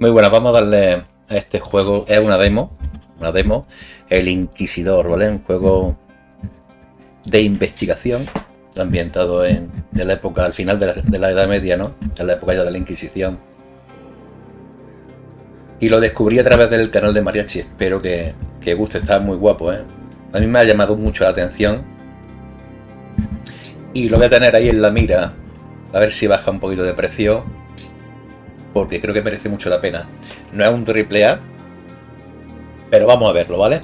Muy buenas, vamos a darle a este juego, es una demo, el Inquisidor, ¿vale? Un juego de investigación ambientado en la época, al final de la Edad Media, ¿no? En la época ya de la Inquisición. Y lo descubrí a través del canal de Mariachi, espero que guste, está muy guapo, ¿eh? A mí me ha llamado mucho la atención y lo voy a tener ahí en la mira, a ver si baja un poquito de precio, porque creo que merece mucho la pena. No es un triple A, pero vamos a verlo, ¿vale?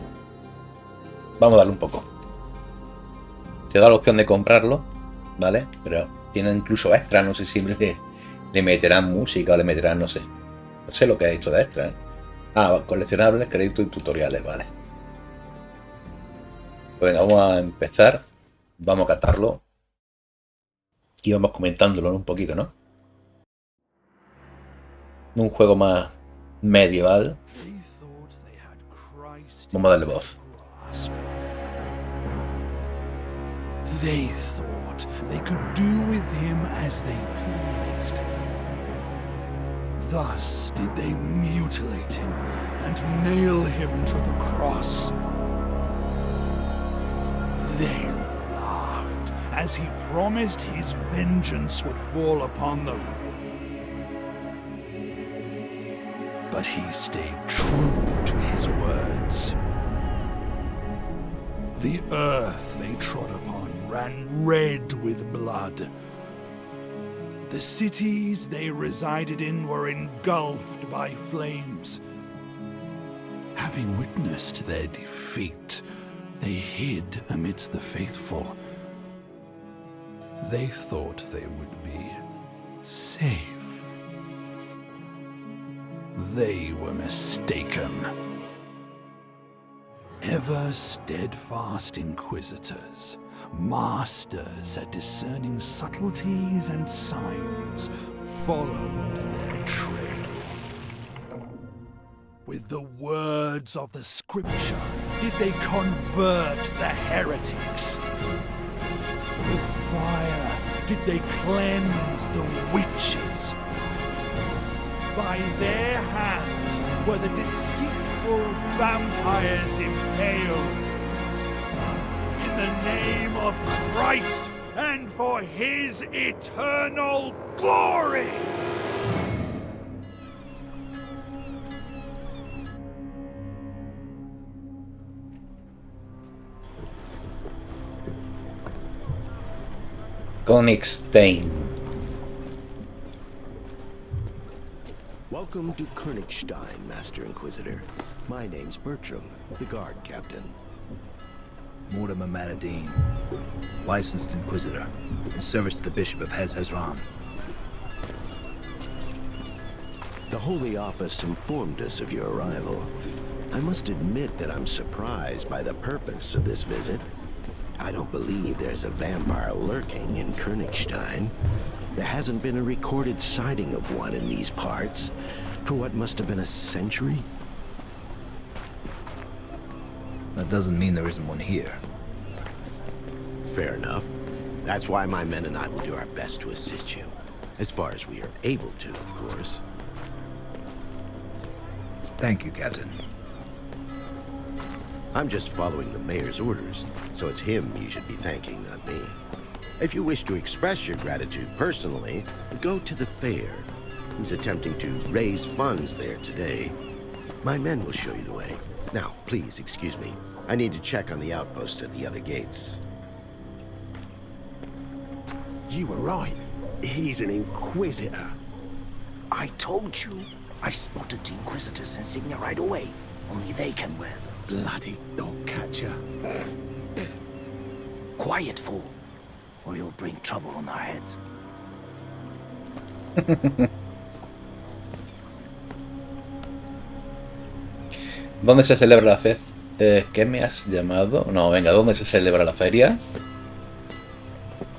Vamos a darle un poco. Te da la opción de comprarlo, ¿vale? Pero tiene incluso extra, no sé si le meterán música o le meterán, no sé. No sé lo que ha hecho de extra, ¿eh? Ah, coleccionables, créditos y tutoriales, vale. Pues venga, vamos a empezar. Vamos a catarlo. Y vamos comentándolo un poquito, ¿no? Un juego más medieval. Vamos a darle voz. They thought they could do with him as they pleased. Thus did they mutilate him and nail him to the cross. They laughed as he promised his vengeance would fall upon them. But he stayed true to his words. The earth they trod upon ran red with blood. The cities they resided in were engulfed by flames. Having witnessed their defeat, they hid amidst the faithful. They thought they would be safe. They were mistaken. Ever steadfast inquisitors, masters at discerning subtleties and signs, followed their trail. With the words of the scripture did they convert the heretics. With fire did they cleanse the witches. By their hands were the deceitful vampires impaled. In the name of Christ and for his eternal glory! Königstein. Welcome to Königstein, Master Inquisitor. My name's Bertram, the guard captain. Mortimer Manadine, licensed Inquisitor, in service to the Bishop of Hez-Hezron. The Holy Office informed us of your arrival. I must admit that I'm surprised by the purpose of this visit. I don't believe there's a vampire lurking in Königstein. There hasn't been a recorded sighting of one in these parts for what must have been a century. That doesn't mean there isn't one here. Fair enough. That's why my men and I will do our best to assist you. As far as we are able to, of course. Thank you, Captain. I'm just following the mayor's orders, so it's him you should be thanking, not me. If you wish to express your gratitude personally, go to the fair. He's attempting to raise funds there today. My men will show you the way. Now, please excuse me. I need to check on the outposts at the other gates. You were right. He's an Inquisitor. I told you. I spotted the Inquisitor's insignia right away. Only they can wear them. Bloody dog catcher. Quiet, fool, or you'll bring trouble on our heads. ¿Dónde se celebra la fe? ¿Qué me has llamado? No, venga, ¿dónde se celebra la feria?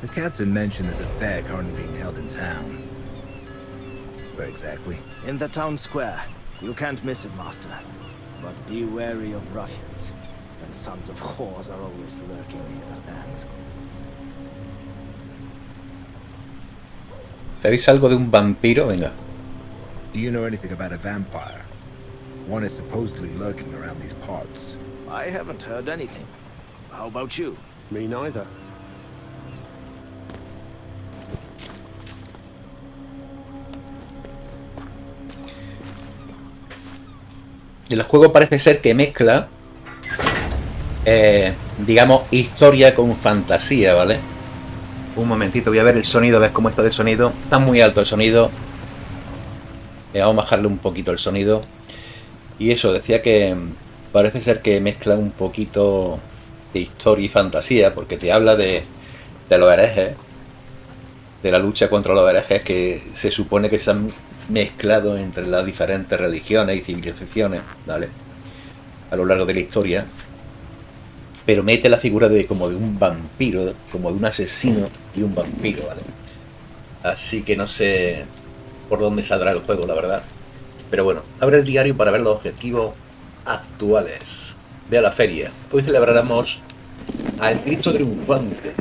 The captain mentioned there's a fair currently being held in town. Where exactly? In the town square. You can't miss it, Master. But be wary of ruffians. And sons of whores are always lurking near the stands. ¿Sabéis algo de un vampiro? Venga. Do you know anything about a vampire? One is supposedly lurking around these parts. I haven't heard anything. How about you? Me neither. Y el juego parece ser que mezcla, digamos, historia con fantasía, ¿vale? Un momentito, voy a ver el sonido, a ver cómo está de sonido. Está muy alto el sonido. Vamos a bajarle un poquito el sonido. Y eso, decía que parece ser que mezcla un poquito de historia y fantasía, porque te habla de los herejes, de la lucha contra los herejes que se supone que se han mezclado entre las diferentes religiones y civilizaciones, ¿vale? A lo largo de la historia. Pero mete la figura de como de un vampiro, como de un asesino y un vampiro, ¿vale? Así que no sé por dónde saldrá el juego, la verdad. Pero bueno, abre el diario para ver los objetivos actuales. Ve a la feria. Hoy celebraremos al Cristo Triunfante.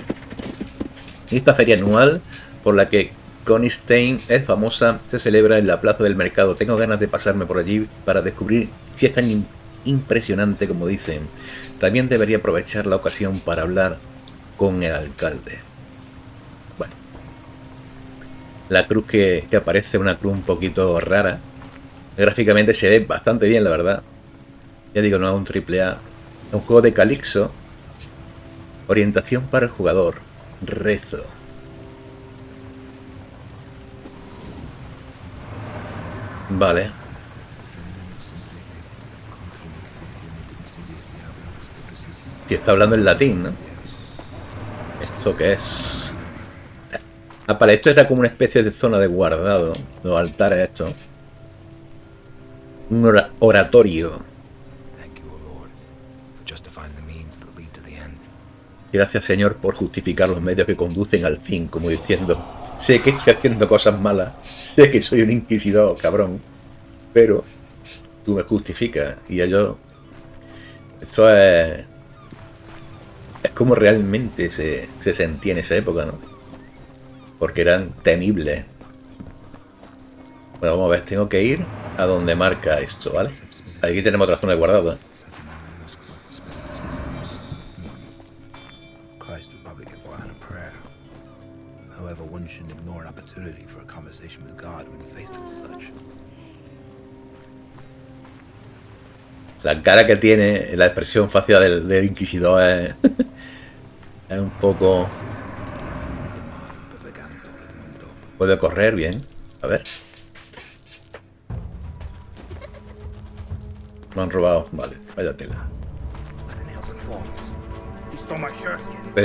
Esta feria anual, por la que Constein es famosa, se celebra en la plaza del mercado. Tengo ganas de pasarme por allí para descubrir si es tan impresionante como dicen. También debería aprovechar la ocasión para hablar con el alcalde. Bueno, la cruz que aparece es una cruz un poquito rara. Gráficamente se ve bastante bien, la verdad. Ya digo, no es un AAA. Es un juego de Calixto. Orientación para el jugador. Rezo. Vale. Si está hablando en latín, ¿no? ¿Esto qué es? Ah, vale, esto era como una especie de zona de guardado. Los altares estos. Un oratorio. Gracias, Señor, por justificar los medios que conducen al fin, como diciendo, sé que estoy haciendo cosas malas, sé que soy un inquisidor, cabrón, pero tú me justificas. Y yo... Eso es como realmente se sentía en esa época, ¿no? Porque eran temibles. Bueno, vamos a ver, tengo que ir a donde marca esto, ¿vale? Aquí tenemos otra zona de guardado, ¿eh? La cara que tiene, la expresión facial del Inquisidor es, es un poco... Puede correr bien. A ver. Me han robado. Vale, vaya tela.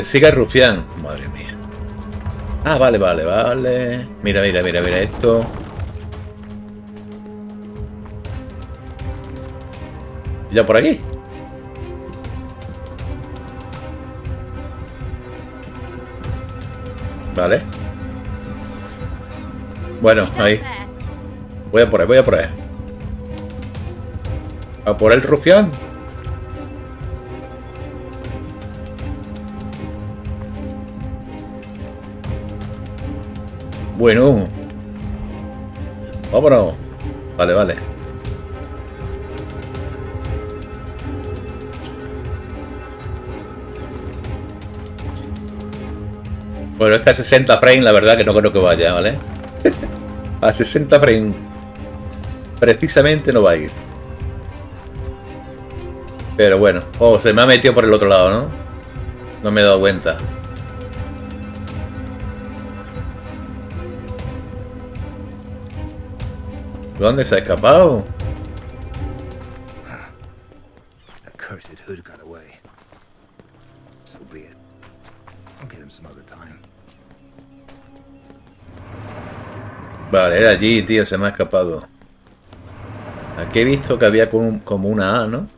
Sigue el rufián. Madre mía. Ah, vale. Mira esto. ¿Ya por aquí? Vale. Bueno, ahí. Voy a por ahí. ¿A por el rufián? Bueno. Vámonos. Vale. Bueno, esta a 60 frames, la verdad que no creo que vaya, ¿vale? A 60 frames. Precisamente no va a ir. Pero bueno. Oh, se me ha metido por el otro lado, ¿no? No me he dado cuenta. ¿Dónde se ha escapado? Vale, era allí, tío, se me ha escapado. Aquí he visto que había como una A, ¿no?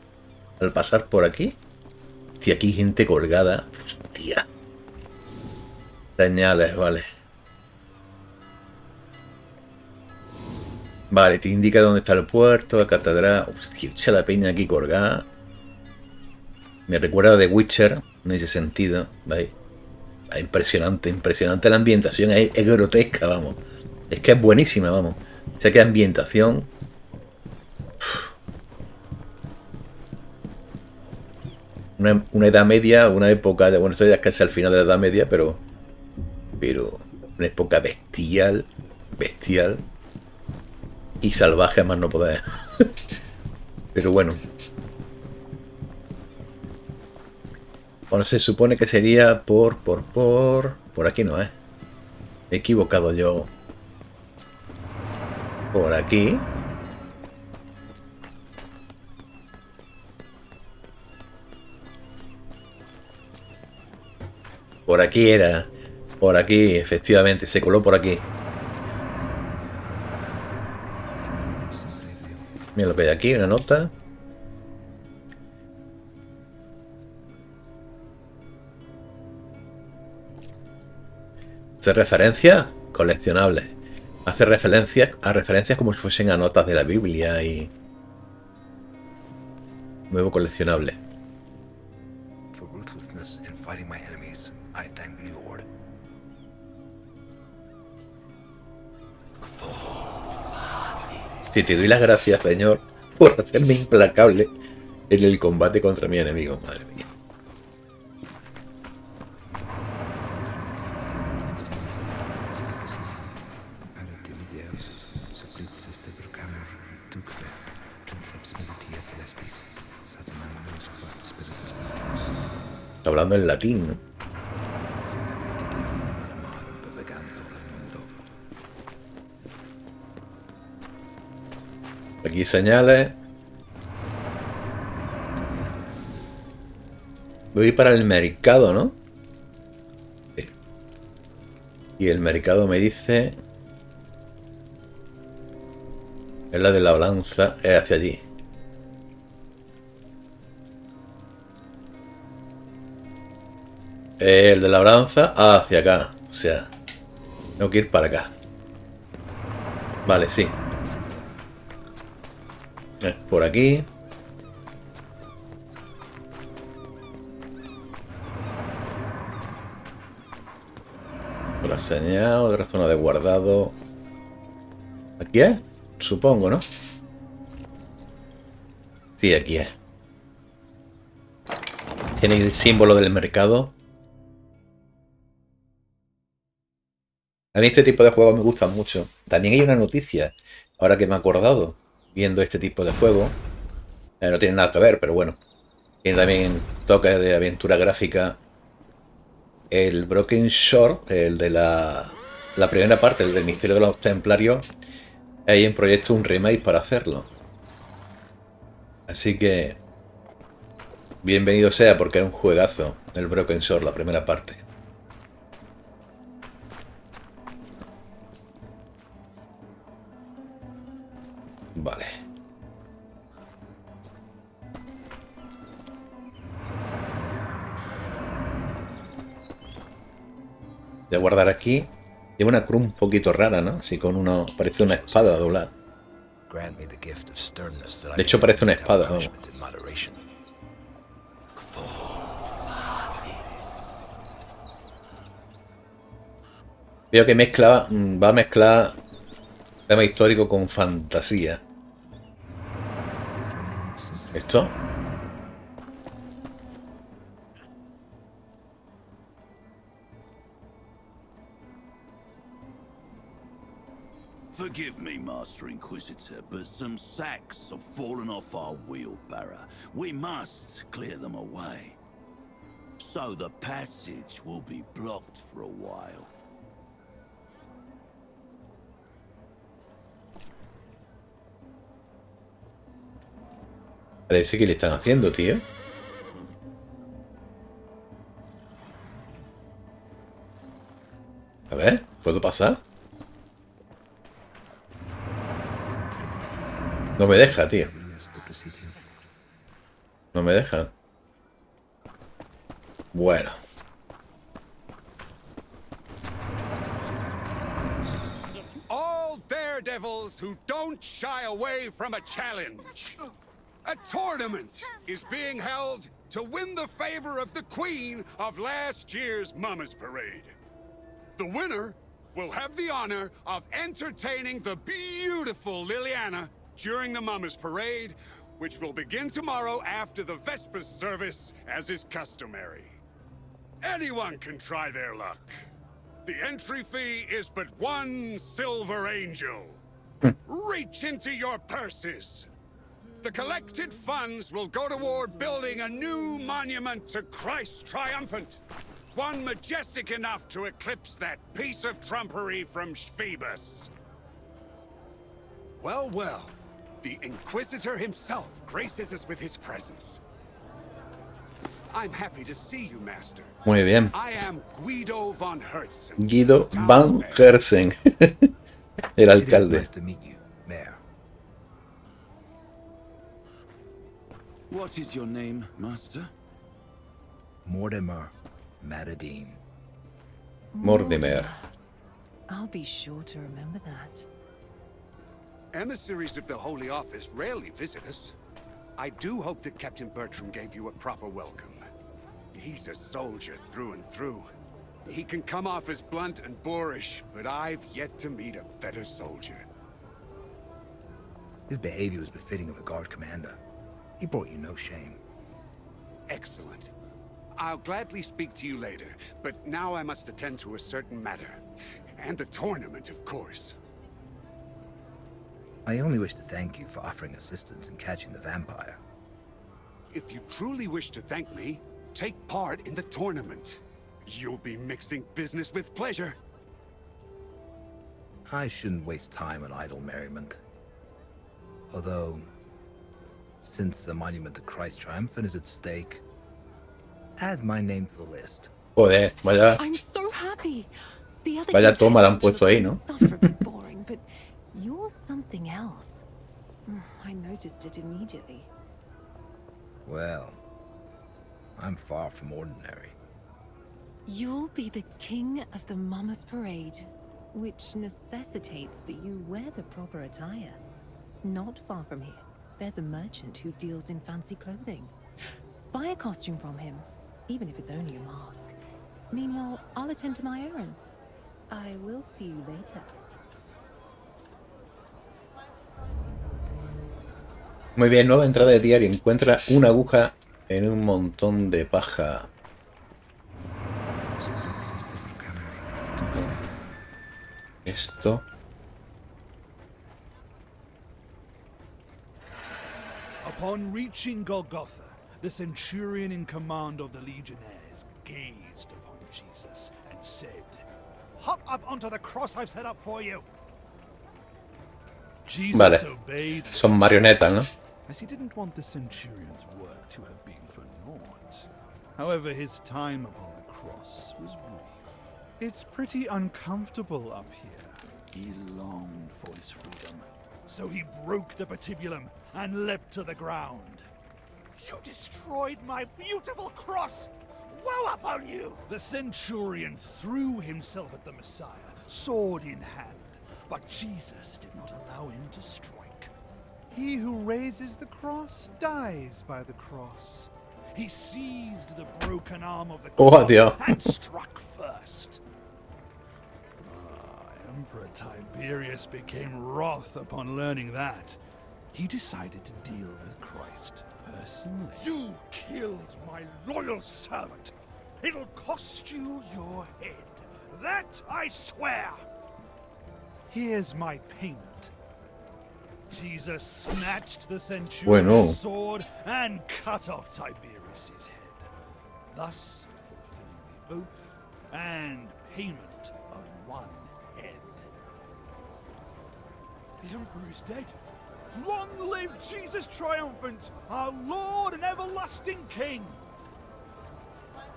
Al pasar por aquí. Hostia, aquí hay gente colgada. Hostia. Señales, vale. Vale, te indica dónde está el puerto, la catedral. Hostia, echa la peña aquí colgada. Me recuerda a The Witcher en ese sentido. ¿Veis? Impresionante la ambientación. Es grotesca, vamos. Es que es buenísima, vamos. O sea, que ambientación. Una edad media, una época de. Bueno, esto ya es casi al final de la edad media, pero una época bestial. Bestial. Y salvaje a más no poder. Pero bueno. Bueno, se supone que sería por aquí no es. Me he equivocado yo. Por aquí. Por aquí era. Por aquí, efectivamente, se coló por aquí. Mira lo que hay aquí, una nota. Hace referencias coleccionables. Hace referencias como si fuesen a notas de la Biblia y... Nuevo coleccionable. For ruthlessness in fighting my enemies, I thank thee, Lord. Si te doy las gracias, Señor, por hacerme implacable en el combate contra mi enemigo, madre mía. Está hablando en latín, ¿no? Aquí señales. Voy para el mercado, ¿no? Sí. Y el mercado me dice... Es la de la balanza, es hacia allí. El de la balanza hacia acá. O sea, tengo que ir para acá. Vale, sí. Por aquí. Otra señal, otra zona de guardado. ¿Aquí es? Supongo, ¿no? Sí, aquí es. Tiene el símbolo del mercado. A mí este tipo de juegos me gustan mucho. También hay una noticia, ahora que me he acordado, viendo este tipo de juego. No tiene nada que ver, pero bueno. Tiene también toques de aventura gráfica. El Broken Shore, el de la primera parte, el del Misterio de los Templarios. Hay en proyecto un remake para hacerlo. Así que... bienvenido sea, porque es un juegazo, el Broken Shore, la primera parte. Vale. Voy a guardar aquí. Lleva una cruz un poquito rara, ¿no? Así con uno... parece una espada doblada. De hecho parece una espada, ¿no? Veo que mezcla... va a mezclar tema histórico con fantasía. ¿Esto? Forgive me, Master Inquisitor, but some sacks have fallen off our wheelbarrow. We must clear them away. So the passage will be blocked for a while. Parece que le están haciendo, tío. A ver, ¿puedo pasar? No me deja, tío. No me deja. Bueno. All daredevils who don't shy away from a challenge. A tournament is being held to win the favor of the queen of last year's Mama's Parade. The winner will have the honor of entertaining the beautiful Liliana during the Mummers Parade, which will begin tomorrow after the Vespers service, as is customary. Anyone can try their luck. The entry fee is but 1 silver angel. Reach into your purses. The collected funds will go toward building a new monument to Christ Triumphant. One majestic enough to eclipse that piece of trumpery from Phoebus. Well, well. The Inquisitor himself graces us with his presence. I'm happy to see you, Master. Muy bien. I am Guido von Herzen. Guido van Herzen. El It is alcalde. nice to meet you, Mayor. What is your name, Master? Mortimer Matadine. Mortimer. I'll be sure to remember that. Emissaries of the Holy Office rarely visit us. I do hope that Captain Bertram gave you a proper welcome. He's a soldier through and through. He can come off as blunt and boorish, but I've yet to meet a better soldier. His behavior was befitting of a guard commander. He brought you no shame. Excellent. I'll gladly speak to you later, but now I must attend to a certain matter. And the tournament, of course. I only wish to thank you for offering assistance in catching the vampire. If you truly wish to thank me, take part in the tournament. You'll be mixing business with pleasure. I shouldn't waste time on idle merriment. Although, since the monument to Christ Triumphant is at stake, add my name to the list. Joder, vaya, I'm so happy. The other vaya kids toma le han have to puesto ahí, look ¿no? insufferably boring, but you're something else. I noticed it immediately. Well, I'm far from ordinary. You'll be the king of the Mummers Parade, which necessitates that you wear the proper attire. Not far from here, there's a merchant who deals in fancy clothing. Buy a costume from him, even if it's only a mask. Meanwhile, I'll attend to my errands. I will see you later. Muy bien, nueva entrada de diario. Encuentra una aguja en un montón de paja. Esto. Upon reaching Golgotha, the centurion in command of the legionnaires gazed upon Jesus and said, "Hop up onto the cross I've set up for you." Jesus Vale. obeyed, Son marionetas, ¿no? as he didn't want the centurion's work to have been for naught. However, his time upon the cross was brief. It's pretty uncomfortable up here. He longed for his freedom, so he broke the patibulum and leapt to the ground. "You destroyed my beautiful cross! Woe upon you!" The centurion threw himself at the Messiah, sword in hand, but Jesus did not allow him to strike. He who raises the cross dies by the cross. He seized the broken arm of the Oh, cross Dios. and struck first. Emperor Tiberius became wroth upon learning that. He decided to deal with Christ personally. "You killed my loyal servant. It'll cost you your head. That I swear." Here's my payment. Jesus snatched the centurion's Bueno. sword and cut off Tiberius's head, thus fulfilling the oath and payment of one head. The Emperor is dead. Long live Jesus Triumphant, our Lord and everlasting King!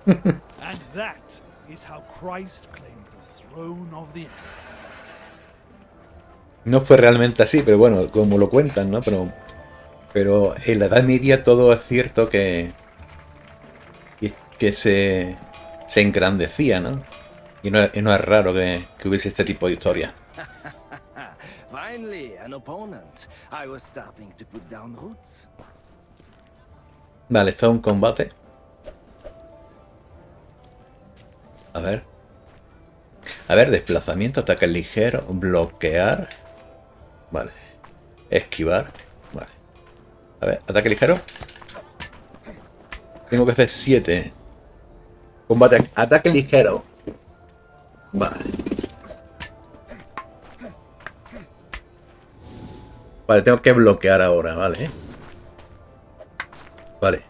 And that is how Christ claimed the throne of the Empire. No fue realmente así, pero bueno, como lo cuentan, ¿no? Pero en la Edad Media todo es cierto que se engrandecía, ¿no? Y no es raro que hubiese este tipo de historia. Finally, an opponent. I was starting to put down roots. Vale, esto es un combate. A ver. A ver, desplazamiento, ataque ligero, bloquear. Vale. Esquivar. Vale. A ver, ataque ligero. Tengo que hacer 7. Combate, ataque ligero. Vale. Vale, tengo que bloquear ahora, vale. Vale.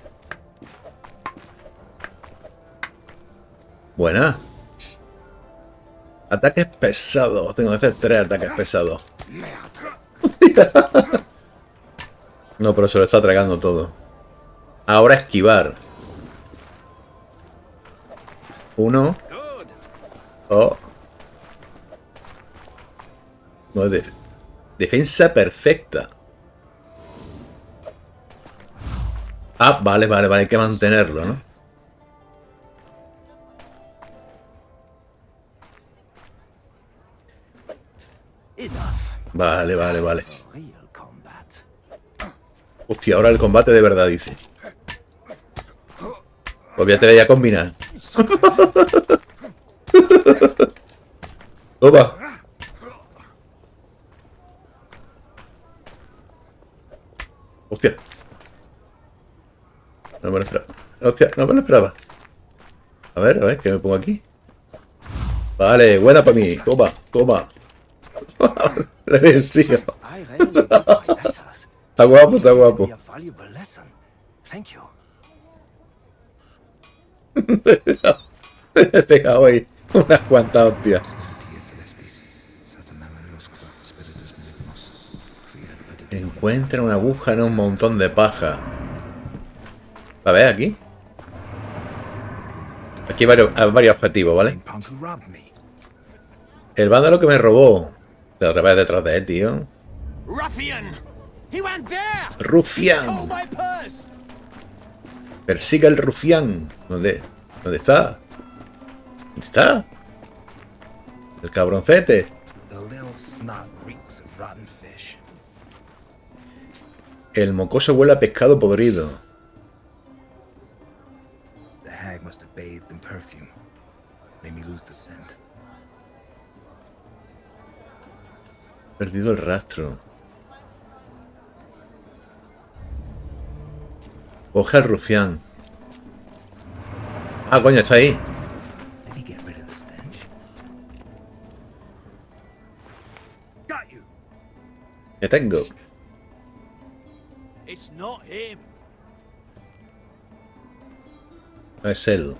Buena. Ataques pesados. Tengo que hacer 3 ataques pesados. No, pero se lo está tragando todo. Ahora esquivar. 1. Oh. No, defensa perfecta. Ah, vale, vale, vale. Hay que mantenerlo, ¿no? Vale, vale, vale. Hostia, ahora el combate de verdad, dice. Pues voy a tener ya a combinar. Toma. Hostia. No me lo esperaba. Hostia, no me lo esperaba. A ver, ¿qué me pongo aquí? Vale, buena para mí. Toma, toma. Le vencido. Está guapo, está guapo. He pegado ahí unas cuantas hostias. Encuentra una aguja en un montón de paja. A ver, aquí. Aquí hay varios objetivos, ¿vale? El vándalo que me robó. Otra vez detrás de él, tío. ¡Rufián! Persiga el rufián. ¿Dónde está? ¿Dónde está? El cabroncete. El mocoso huele a pescado podrido. Perdido el rastro. Coge al rufián. Ah, coño, está ahí. ¿Qué tengo? No es él.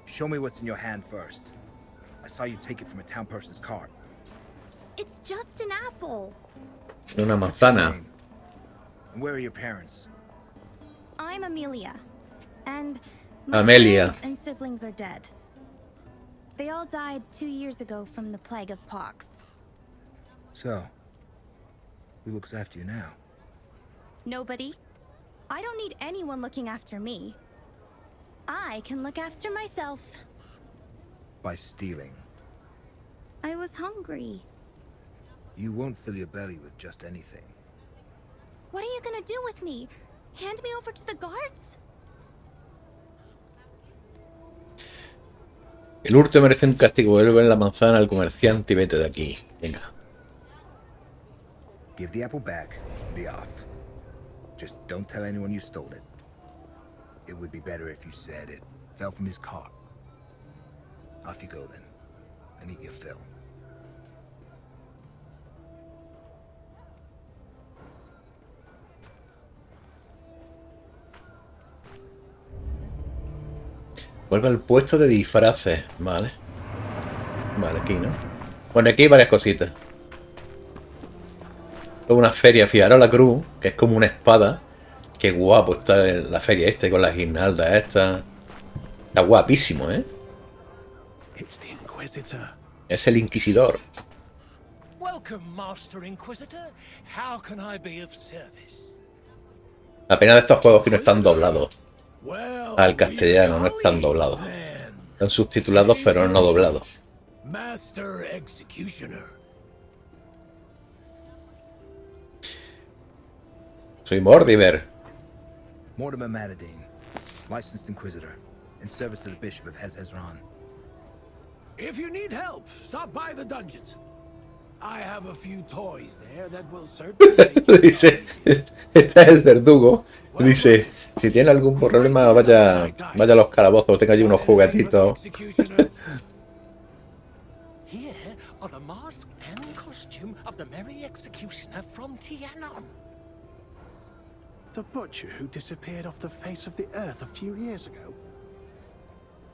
Show me what's in your hand first. I saw you take it from a town person's cart. It's just an apple. Una manzana. And where are your parents? I'm Amelia. And my Amelia parents and siblings are dead. They all died 2 years ago from the plague of pox. So, who looks after you now? Nobody. I don't need anyone looking after me. I can look after myself. By stealing. I was hungry. You won't fill your belly with just anything. What are you gonna do with me? Hand me over to the guards? El hurto merece un castigo. Vuelve la manzana al comerciante y vete de aquí. Venga. Give the apple back and be off. Just don't tell anyone you stole it. It would be better if you said it fell from his cart. Off you go then, and eat your fill. Vuelve al puesto de disfraces. Vale. Vale, aquí, ¿no? Bueno, aquí hay varias cositas. Una feria, fijaros la cruz, que es como una espada. Qué guapo está la feria con las guirnaldas estas. Está guapísimo, ¿eh? It's the Inquisitor. Es el Inquisidor. Welcome, Master Inquisitor. How can I be of service? La pena de estos juegos que no están doblados al castellano, no están doblados. Están subtitulados, pero no doblados. Master Executioner. Soy Mortimer. Mortimer Matadine. licensed Inquisitor, in service to the Bishop of Hezron. If you need help, stop by the dungeons. I have a few toys there that will certainly make your Dice, este es el verdugo. Dice, si tiene algún problema, vaya a los calabozos, tenga allí unos juguetitos. Here are the mask and costume of the Merry Executioner from Tianon. The butcher who disappeared off the face of the earth a few years ago?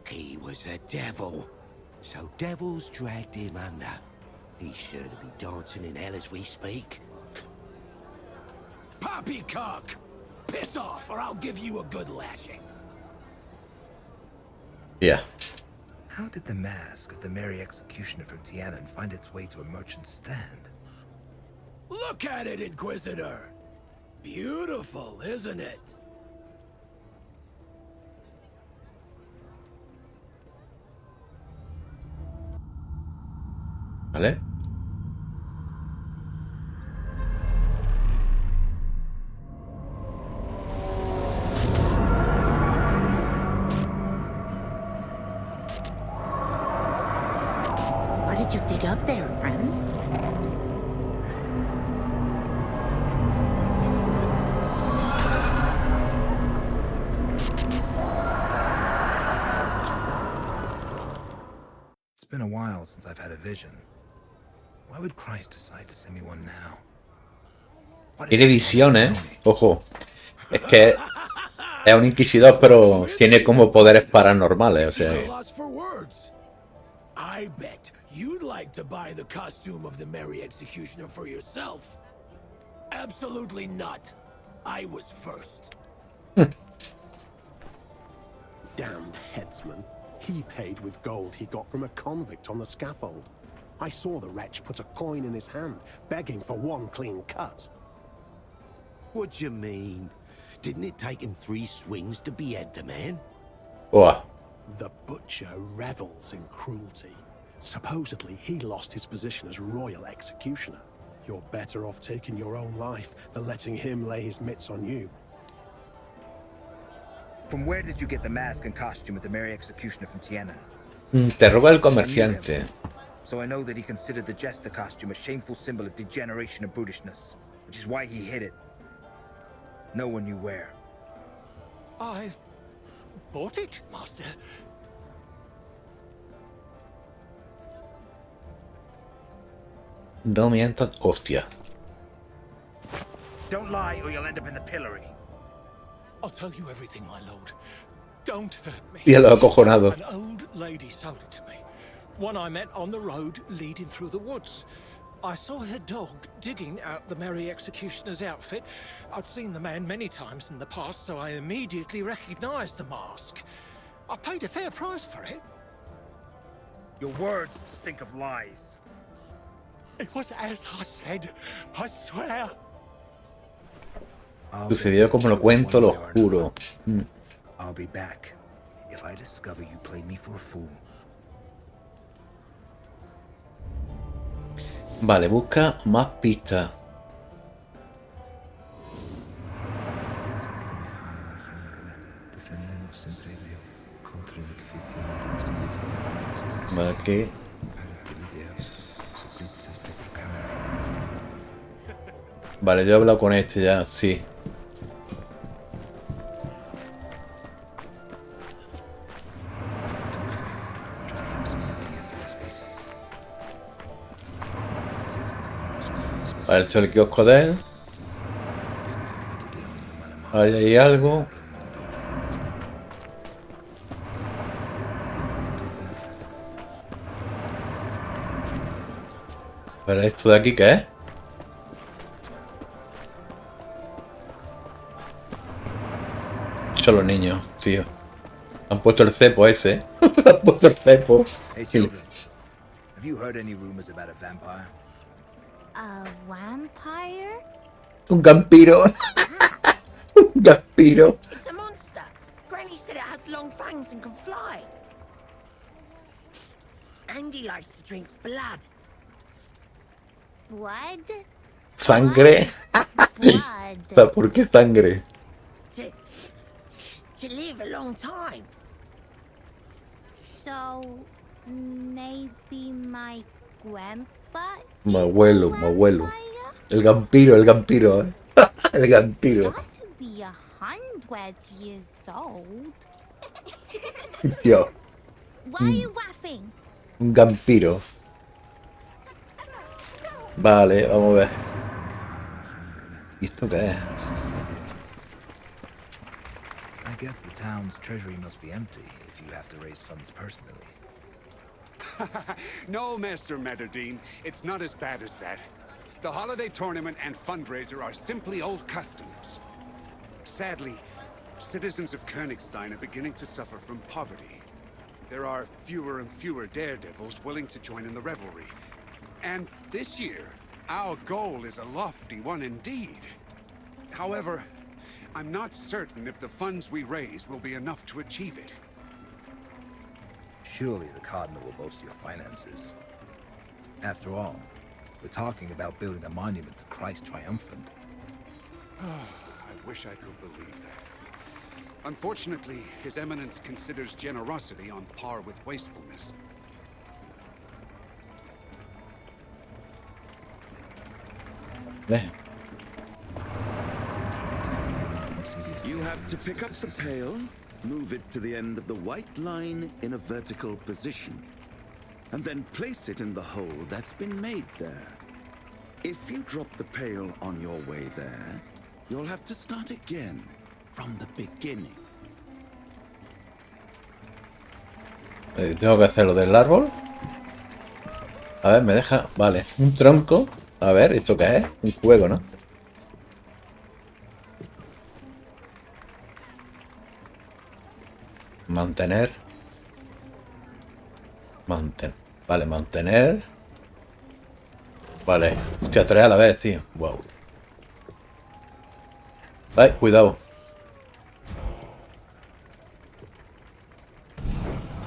He was a devil. So devils dragged him under. He's sure to be dancing in hell as we speak. Poppycock! Piss off, or I'll give you a good lashing. Yeah. How did the mask of the Merry Executioner from Tianon find its way to a merchant's stand? Look at it, Inquisitor! Beautiful, isn't it? ¿Vale? What did you dig up there, friend? It's been a while since I've had a vision. Why would Christ decide to send me one now? Tiene visiones, ojo. Es que es un inquisidor, pero tiene como poderes paranormales, o sea. I bet you'd like to buy the costume of the Merry Executioner for yourself. Absolutely not. I was first. Damned headsman. He paid with gold he got from a convict on the scaffold. I saw the wretch put a coin in his hand, begging for one clean cut. What do you mean? Didn't it take him 3 swings to behead the man? Oh. The butcher revels in cruelty. Supposedly, he lost his position as royal executioner. You're better off taking your own life than letting him lay his mitts on you. From where did you get the mask and costume of the Merry Executioner from Tianon? Te roba el comerciante. So I know that he considered the jester costume a shameful symbol of degeneration and brutishness, which is why he hid it. No one knew where. I bought it, Master. No mientas, hostia. Don't lie or you'll end up in the pillory. I'll tell you everything, my lord. Don't hurt me. Y lo acojonado. An old lady sold it to me. One I met on the road leading through the woods. I saw her dog digging out the Merry Executioner's outfit. I'd seen the man many times in the past, so I immediately recognized the mask. I paid a fair price for it. Your words stink of lies. It was as I said, I swear. Sucedió como lo cuento, lo juro. I'll be back if I discover you played me for a fool. Vale, busca más pistas. Vale, aquí. Vale, yo he hablado con este ya, sí. Vale, esto es el kiosco de él. Ahí hay algo. Pero esto de aquí, ¿qué es? Son los niños, tío. Han puesto el cepo ese. Han puesto el cepo. Hey children, have you heard any rumors about a vampire? A vampire? Un vampiro. Un vampiro. It's a monster. Granny said it has long fangs and can fly. And he likes to drink blood. Blood? Sangre. Blood. ¿Por qué sangre? to live a long time. So, maybe my grandpa Mi is abuelo, a mi abuelo. vampire? El vampiro, ¿eh? El vampiro. Got to be 100 years old. Yo, Why are you laughing? un vampiro. Vale, vamos a ver. ¿Y esto qué es? I guess the town's treasury must be empty if you have to raise funds personally. No, Master Metterdeen, it's not as bad as that. The holiday tournament and fundraiser are simply old customs. Sadly, citizens of Königstein are beginning to suffer from poverty. There are fewer and fewer daredevils willing to join in the revelry. And this year, our goal is a lofty one indeed. However, I'm not certain if the funds we raise will be enough to achieve it. Surely the Cardinal will boast your finances. After all, we're talking about building a monument to Christ Triumphant. I wish I could believe that. Unfortunately, His Eminence considers generosity on par with wastefulness. You have to pick up the pail, move it to the end of the white line in a vertical position, and then place it in the hole that's been made there. If you drop the pail on your way there, you'll have to start again from the beginning. Tengo que hacer lo del árbol. A ver, me deja... Vale, un tronco. A ver, ¿esto qué es? Un juego, ¿no? Mantener. Vale, mantener. Vale. Hostia, 3 a la vez, tío. Wow. Ay, cuidado.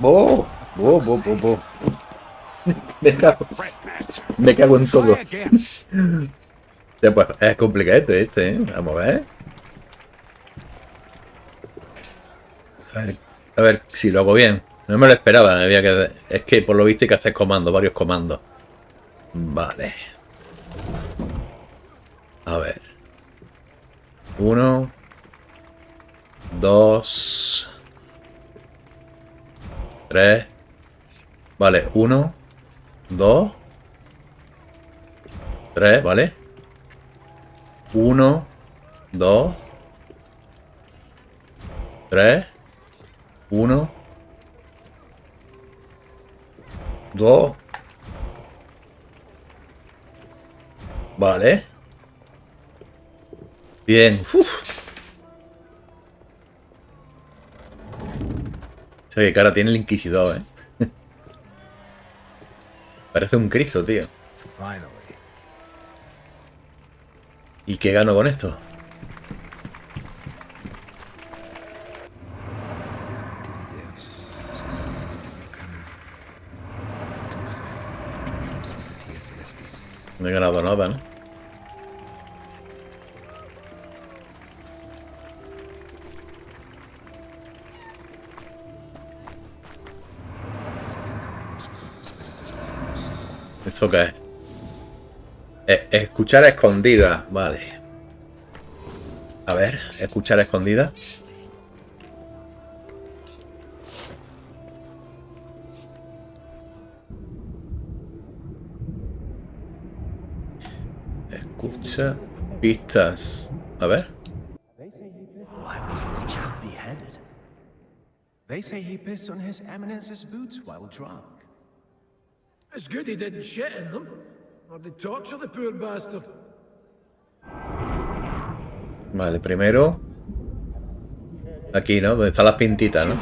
¡Oh! ¡Oh, oh, oh, oh! Me cago en todo. Ya, pues es complicado este, ¿eh? Vamos a ver. A ver si lo hago bien. No me lo esperaba. Es que por lo visto hay que hacer comandos, varios comandos. Vale. A ver. 1, 2, 3. Vale, 1, 2, 3, ¿vale? 1, 2, 3, 1, 2. Vale. Bien. Uf. O sea, qué cara tiene el Inquisidor, ¿eh? Parece un Cristo, tío. ¿Y qué gano con esto? No he ganado nada, ¿no? ¿Eso qué es? Escuchar a escondida. Vale. A ver, escuchar a escondida. Escucha pistas. A ver. Why was this chap beheaded? They say he pissed on His Eminence's boots while drunk. It's good he didn't shit in them, or they'd torture the poor bastard. Vale, primero. Aquí, ¿no? Donde están las pintitas, ¿no?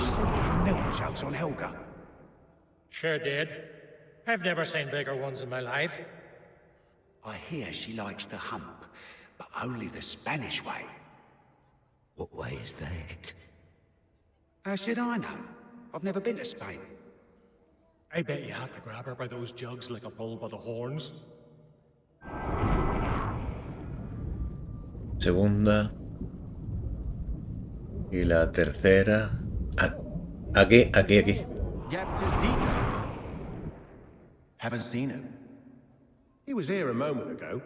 Milk jugs on Helga. Sure did. I've never seen bigger ones in my life. I hear she likes to hump, but only the Spanish way. What way is that? How should I know? I've never been to Spain. I bet you have to grab her by those jugs like a bull by the horns. Segunda. Y la tercera... Aquí. Get to detail. Haven't seen him. He was here a moment ago.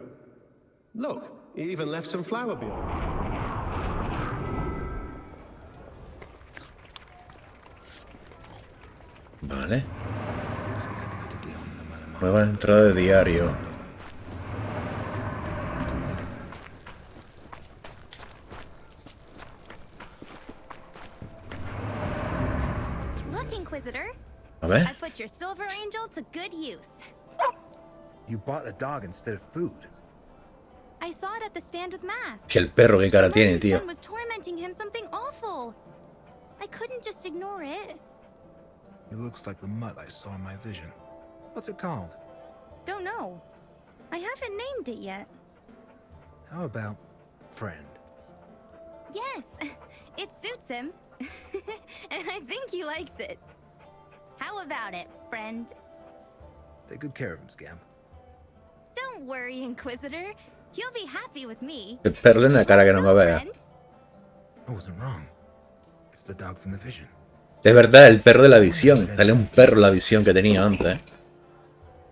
Look, he even left some flour behind. Vale. Nueva entrada de diario. Look, Inquisitor. A ver. I put your silver angel to good use. You bought the dog instead of food. I saw it at the stand with Mask. Que el perro qué cara tiene, His tío. son was tormenting him something awful. I couldn't just ignore it. It looks like the mutt I saw in my vision. What's it called? Don't know. I haven't named it yet. How about friend? Yes, it suits him. And I think he likes it. How about it, friend? Take good care of him, Scamp. Don't worry, Inquisitor. He'll be happy with me. El perro tiene una cara que no me vea. I wasn't wrong. It's the dog from the vision. Es verdad, el perro de la visión. Sale un perro en la visión que tenía antes.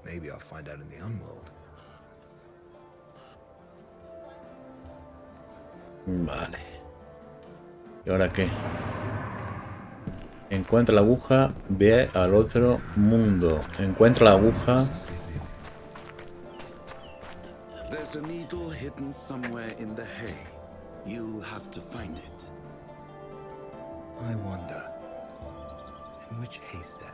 Maybe I'll find out in the Unworld. Vale. ¿Y ahora qué? Encuentra la aguja, ve al otro mundo. Encuentra la aguja. There's a needle hidden somewhere in the hay. You have to find it. I wonder. In which haystack?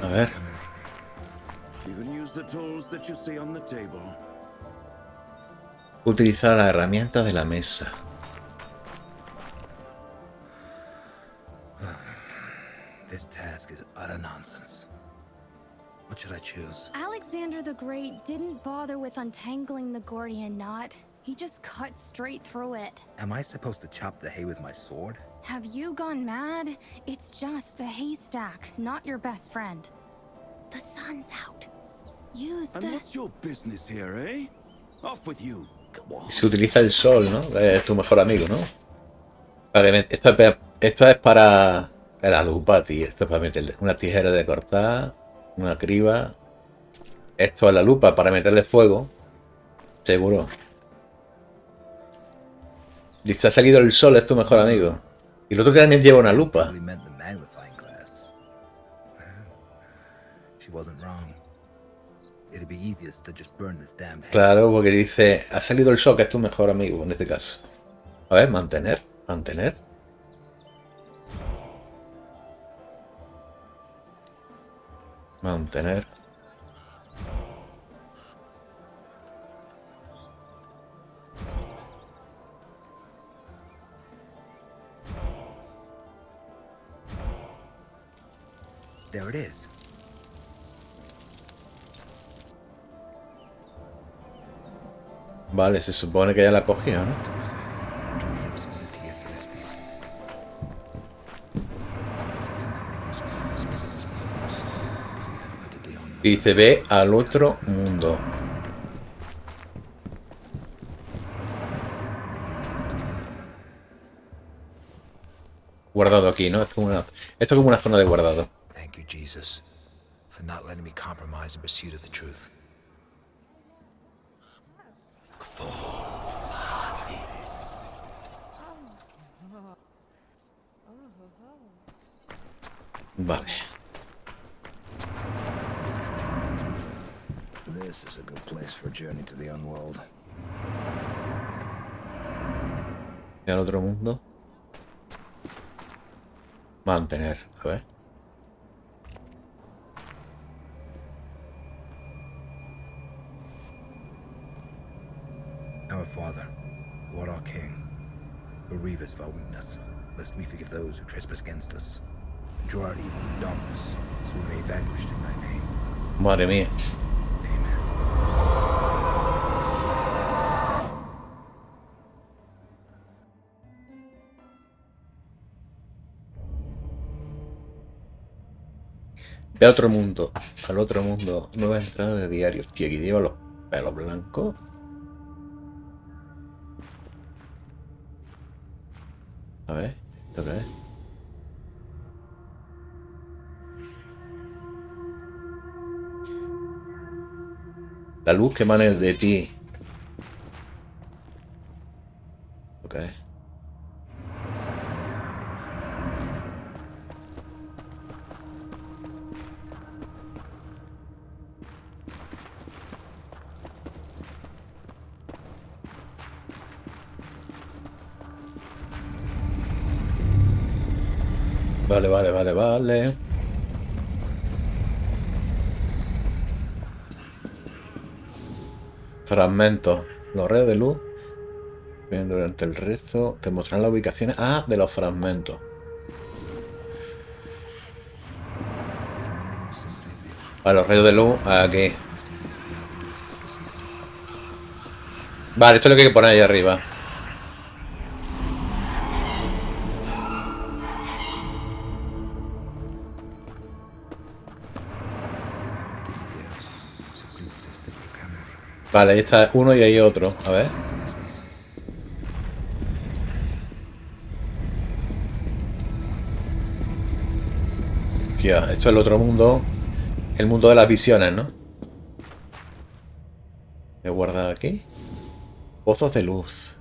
A ver. You can use the tools that you see on the table. Utilizar las herramientas de la mesa. This task is utter nonsense. What should I choose? Alexander the Great didn't bother with untangling the Gordian knot. He just cut straight through it. Am I supposed to chop the hay with my sword? Have you gone mad? It's just a haystack, not your best friend. The sun's out. Use And the... what's your business here, eh? Off with you. Se utiliza el sol, ¿no? Es tu mejor amigo, ¿no? Vale, esto es para la lupa, tío. Esto es para meterle una tijera de cortar, una criba. Esto es la lupa para meterle fuego. Seguro. Dice, ha salido el sol, es tu mejor amigo. Y el otro que también lleva una lupa. Claro, porque dice, ha salido el sol, que es tu mejor amigo, en este caso. A ver, mantener. Mantener. There it is. Vale, se supone que ya la cogió, ¿no? Y dice, ve al otro mundo. Guardado aquí, ¿no? Esto es como una zona de guardado. Thank you, Jesus, for not letting me compromise in pursuit of the truth. Vale. This is a good place for a journey to the Unworld. ¿Y al otro mundo? Mantener, a ver. Our Father, who art our King, bereave us of our weakness, lest we forgive those who trespass against us. Draw out evil from darkness, so we may be vanquished in thy name. Madre mía. Ve a otro mundo, al otro mundo, nueva entrada de diario. Hostia, aquí lleva los Pelo blanco. A ver, ¿esto qué es? La luz que emana de ti. Ok. Vale. Fragmentos. Los rayos de luz. Bien, durante el rezo te mostrarán las ubicaciones. Ah, de los fragmentos. Vale, los rayos de luz aquí. Vale, esto es lo que hay que poner ahí arriba. Vale, ahí está uno y ahí otro. A ver. Tía, esto es el otro mundo. El mundo de las visiones, ¿no? He guardado aquí. Pozos de luz.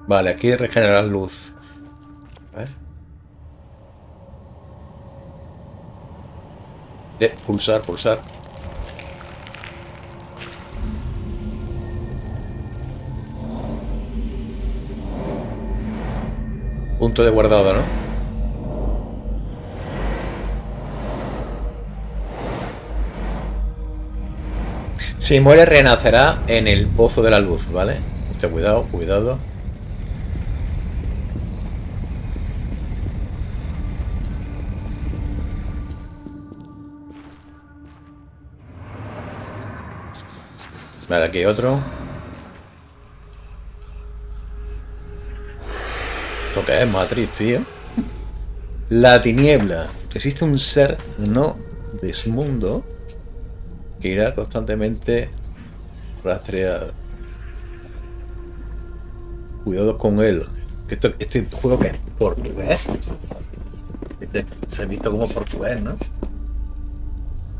Vale, aquí regenerar luz. A ver. Pulsar. Punto de guardado, ¿no? Si muere, renacerá en el pozo de la luz, ¿vale? Usted, cuidado. Vale, aquí hay otro. ¿Esto qué es? Matriz, tío. La tiniebla. Existe un ser no desmundo que irá constantemente rastreado. Cuidado con él. Este juego que es portugués. Se ha visto como portugués, ¿no?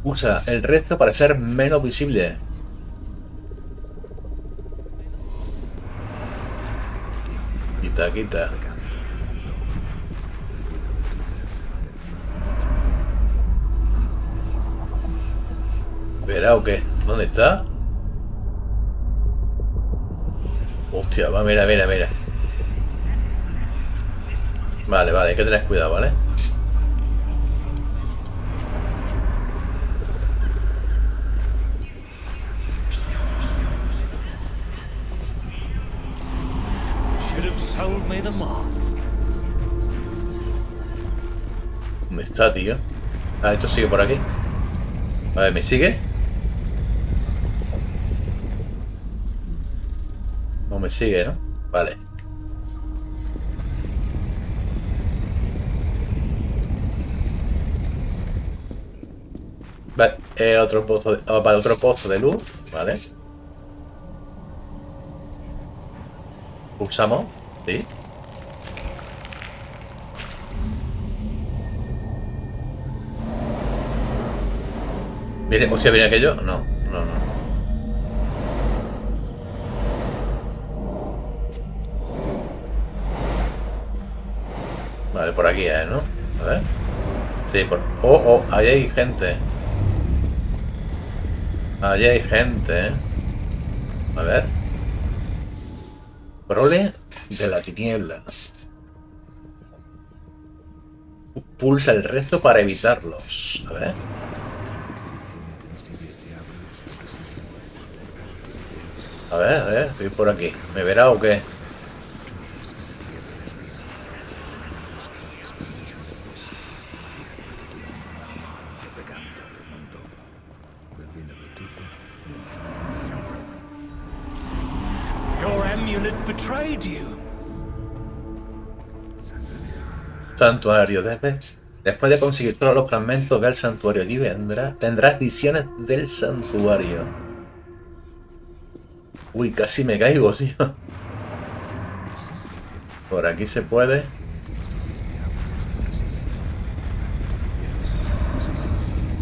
Usa el rezo para ser menos visible. Quita. ¿Verá o qué? ¿Dónde está? Hostia, va, mira. Vale, hay que tener cuidado, ¿vale? ¿Dónde está, tío? Ah, esto sigue por aquí. A ver, ¿me sigue? No me sigue, ¿no? Vale. Vale, otro pozo otro pozo de luz, ¿vale? Pulsamos, sí. ¿Viene? Hostia, ¿viene aquello? No. Vale, por aquí es, ¿no? A ver. Sí, por... Oh, ahí hay gente. Allí hay gente, ¿eh? A ver. Prole de la tiniebla. Pulsa el rezo para evitarlos. A ver. A ver, estoy por aquí. ¿Me verá o qué? Your amulet betrayed you. Santuario de Después de conseguir todos los fragmentos, ve al santuario y tendrás visiones del santuario. Uy, casi me caigo, tío. Por aquí se puede.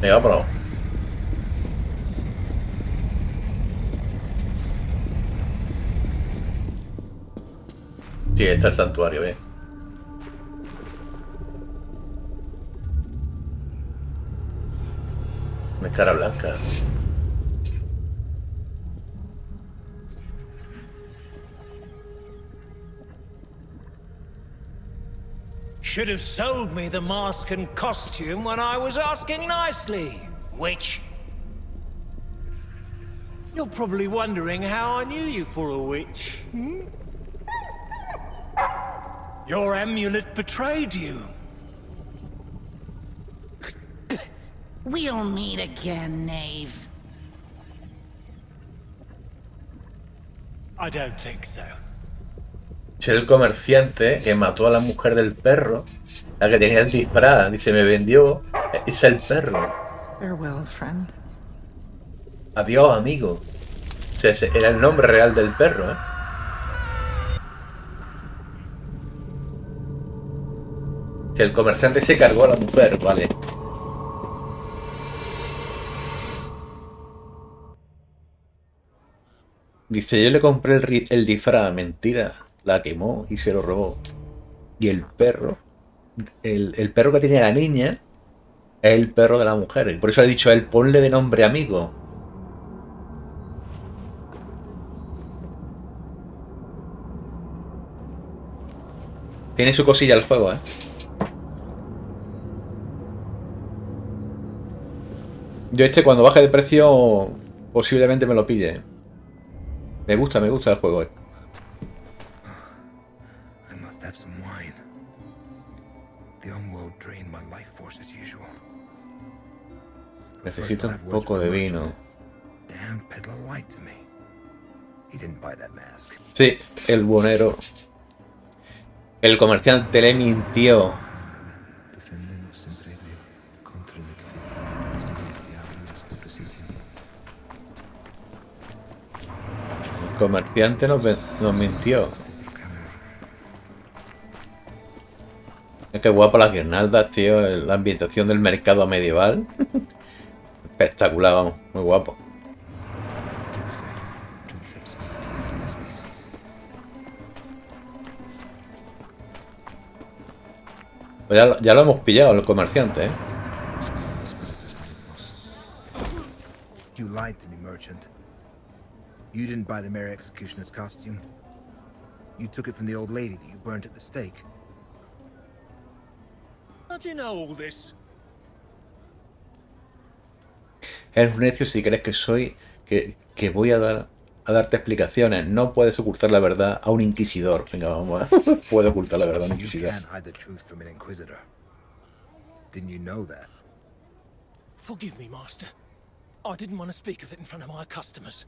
Venga, por abajo. Sí, está el santuario, bien. Una cara blanca. Should have sold me the mask and costume when I was asking nicely, witch. You're probably wondering how I knew you for a witch, hmm? Your amulet betrayed you. We'll meet again, knave. I don't think so. Es el comerciante que mató a la mujer del perro, la que tenía el disfraz. Dice, me vendió. Es el perro. Farewell, friend. Adiós, amigo. O sea, ese era el nombre real del perro, ¿eh? Si el comerciante se cargó a la mujer, vale. Dice, yo le compré el disfraz, mentira. La quemó y se lo robó. Y el perro, el perro que tenía la niña, es el perro de la mujer. Y por eso le he dicho a él, ponle de nombre amigo. Tiene su cosilla el juego, ¿eh? Yo cuando baje de precio posiblemente me lo pille. Me gusta el juego, ¿eh? Necesito un poco de vino. Sí, el buonero. El comerciante le mintió. El comerciante nos mintió. Es que guapo las guirnaldas, tío. La ambientación del mercado medieval. Espectacular, vamos. Muy guapo. Pues ya lo hemos pillado, el comerciante, ¿eh? You lied to me, merchant. You didn't buy the Mary Executioner's costume. You took it from the old lady that you burnt at the stake. How do you know all this? Eres un necio si crees que soy... que voy a darte explicaciones. No puedes ocultar la verdad a un inquisidor. Venga, vamos a... Puede ocultar la verdad a un inquisidor. You can't hide the truth from an Inquisitor. Didn't you know that? Forgive me, Master. I didn't want to speak of it in front of my customers.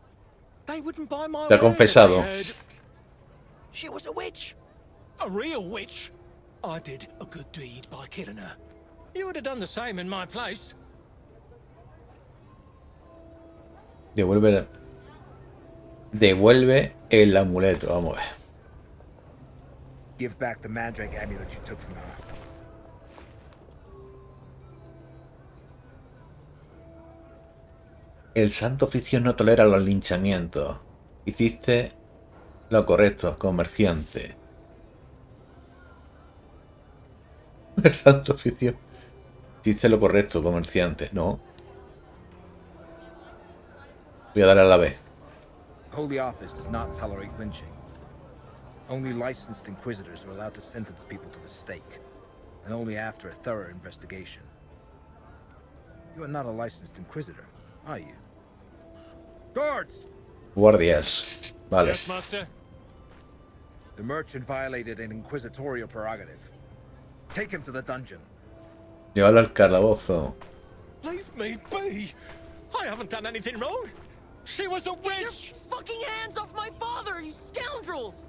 They wouldn't buy my Te ha confesado. She was a witch. A real witch. I did a good deed by killing her. You would have done the same in my place. Devuelve el amuleto, vamos a ver. Give back the Mandrake amulet you took from her. El santo oficio no tolera los linchamientos. Hiciste lo correcto, comerciante. El santo oficio. Hiciste lo correcto, comerciante. No. Voy a darle a la B. Holy Office does not tolerate lynching. Only licensed Inquisitors are allowed to sentence people to the stake, and only after a thorough investigation. You are not a licensed Inquisitor, are you? Guards! Guardias. Vale. Yes, Master. The merchant violated an inquisitorial prerogative. Take him to the dungeon. Llévalo al calabozo. Leave me be. I haven't done anything wrong. She was a witch. Get your fucking hands off my father, you scoundrels!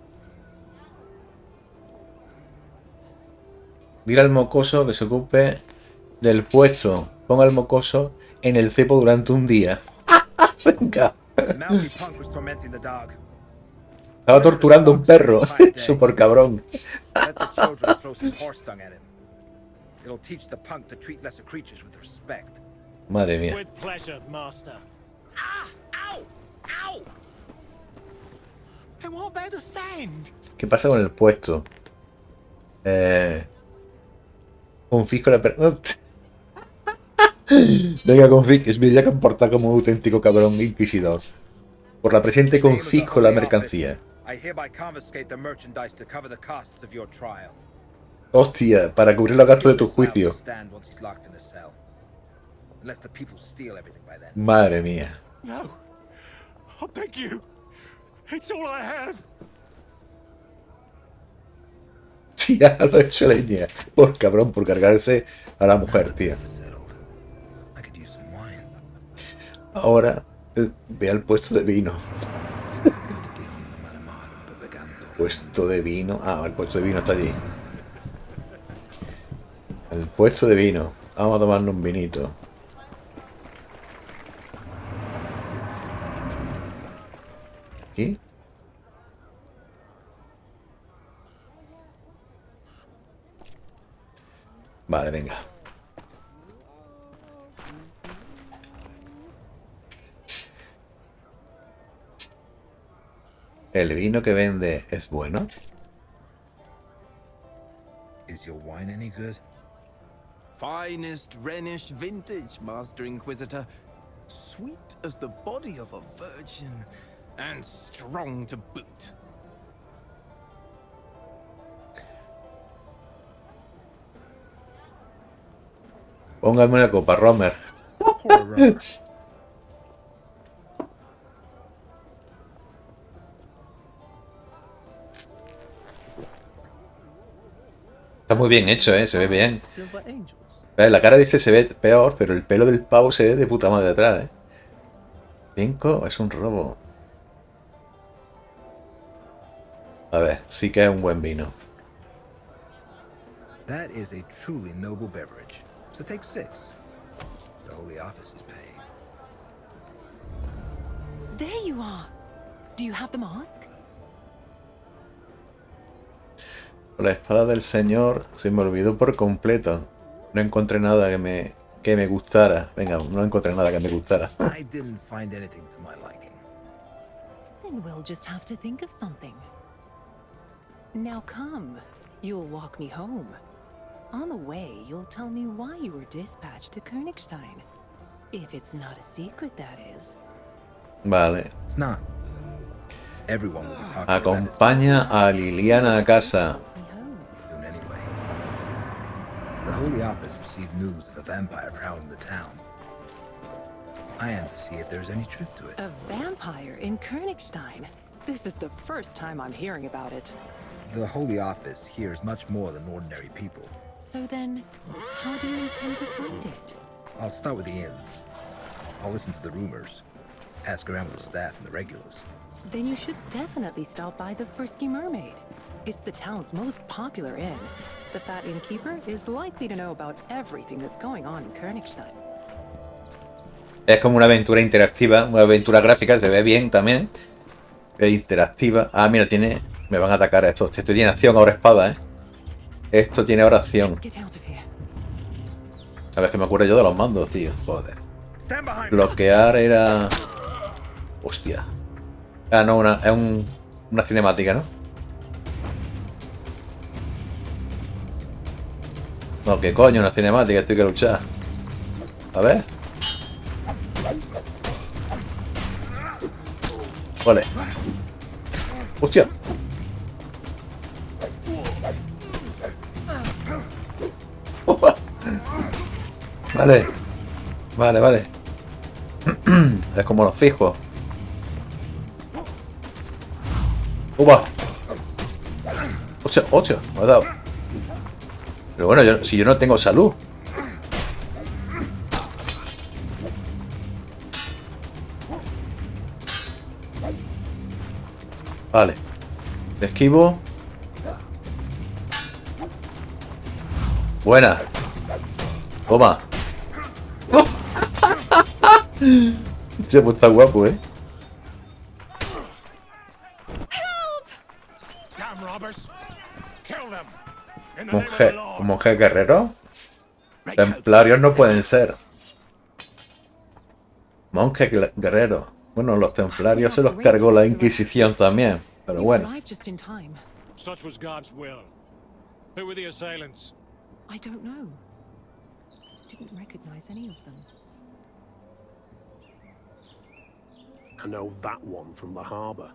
Dile al mocoso que se ocupe del puesto. Ponga el mocoso en el cepo durante un día. Venga. Estaba torturando a un perro. Súper cabrón. Let the children throw some horse dung at him. It'll teach the punk to treat lesser creatures with respect. Madre mía. With pleasure, master. Ah! Ow! Ow! I won't bear to stand. ¿Qué pasa con el puesto? Confisco la Venga, confisco. Me voy a comportar como un auténtico cabrón inquisidor. Por la presente confisco la mercancía. I hereby confiscate the merchandise to cover the costs of your trial. Hostia, para cubrir los gastos de tu juicio. Madre mía. No. I beg you. It's all I have. Tía, lo he hecho leña. Por cabrón, por cargarse a la mujer, tía. Ahora, ve al puesto de vino. Puesto de vino. Ah, el puesto de vino está allí. El puesto de vino. Vamos a tomarnos un vinito. ¿Aquí? Vale, venga. ¿El vino que vende es bueno? Is your wine any good? Finest Rhenish vintage, Master Inquisitor. Sweet as the body of a virgin, and strong to boot. Póngame una copa, Romer. Está muy bien hecho, se ve bien. La cara dice se ve peor, pero el pelo del pavo se ve de puta madre detrás, 5 es un robo. A ver, sí que es un buen vino. That is a truly noble beverage. So take 6. The Holy Office is paying. There you are. Do you have the mask? La espada del señor se me olvidó por completo. No encontré nada que me gustara. Venga, no encontré nada que me gustara. I didn't find anything to my liking. Then we'll just have to think of something. Now come. You'll walk me home. On the way, you'll tell me why you were dispatched to Königstein. If it's not a secret, that is. Vale. It's not. Everyone will be talking Acompaña a Liliana a casa. Anyway. The Holy Office received news of a vampire prowling the town. I am to see if there's any truth to it. A vampire in Königstein? This is the first time I'm hearing about it. The Holy Office hears much more than ordinary people. So then, how do you intend to find it? I'll start with the inns. I'll listen to the rumors. Ask around with the staff and the regulars. Then you should definitely stop by the Frisky Mermaid. It's the town's most popular inn. The fat innkeeper is likely to know about everything that's going on in Königstein. Es como una aventura interactiva, una aventura gráfica, se ve bien también. Es interactiva. Ah, mira, tiene... Me van a atacar a estos. Esto tiene acción, ahora espada, Esto tiene ahora acción. A ver, que me acuerdo yo de los mandos, tío. Joder. Bloquear era... Hostia. Ah, no, es una cinemática, ¿no? No, ¿qué coño? Una cinemática, estoy que luchar. A ver. Vale. Hostia. Vale. Vale. Es como los fijos. ¡Upa! ¡Hostia! Me ha dado. Pero bueno, si yo no tengo salud. Vale. Le esquivo. Buena. Toma. Hostia, pues está guapo, ¿eh? Damn robbers! Kill them! In the name of the Monje, law! monje guerrero. Templarios no pueden ser. Monje guerrero. Bueno, los templarios se los cargó la Inquisición también. Pero bueno. Such was God's will. Who were the assailants? I don't know. Didn't recognize any of them. I know that one from the harbor.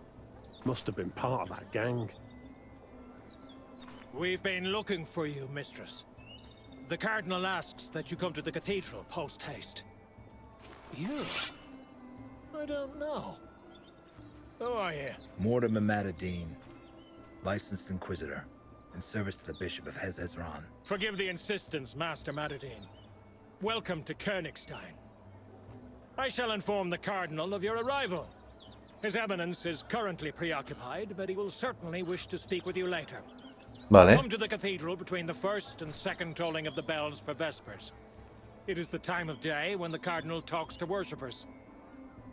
Must have been part of that gang. We've been looking for you, mistress. The Cardinal asks that you come to the cathedral post-haste. You? I don't know. Who are you? Mortimer Matadine, licensed Inquisitor, in service to the Bishop of Hezron. Forgive the insistence, Master Matadine. Welcome to Königstein. I shall inform the Cardinal of your arrival. His Eminence is currently preoccupied, but he will certainly wish to speak with you later. Vale. Come to the cathedral between the first and second tolling of the bells for Vespers. It is the time of day when the Cardinal talks to worshippers.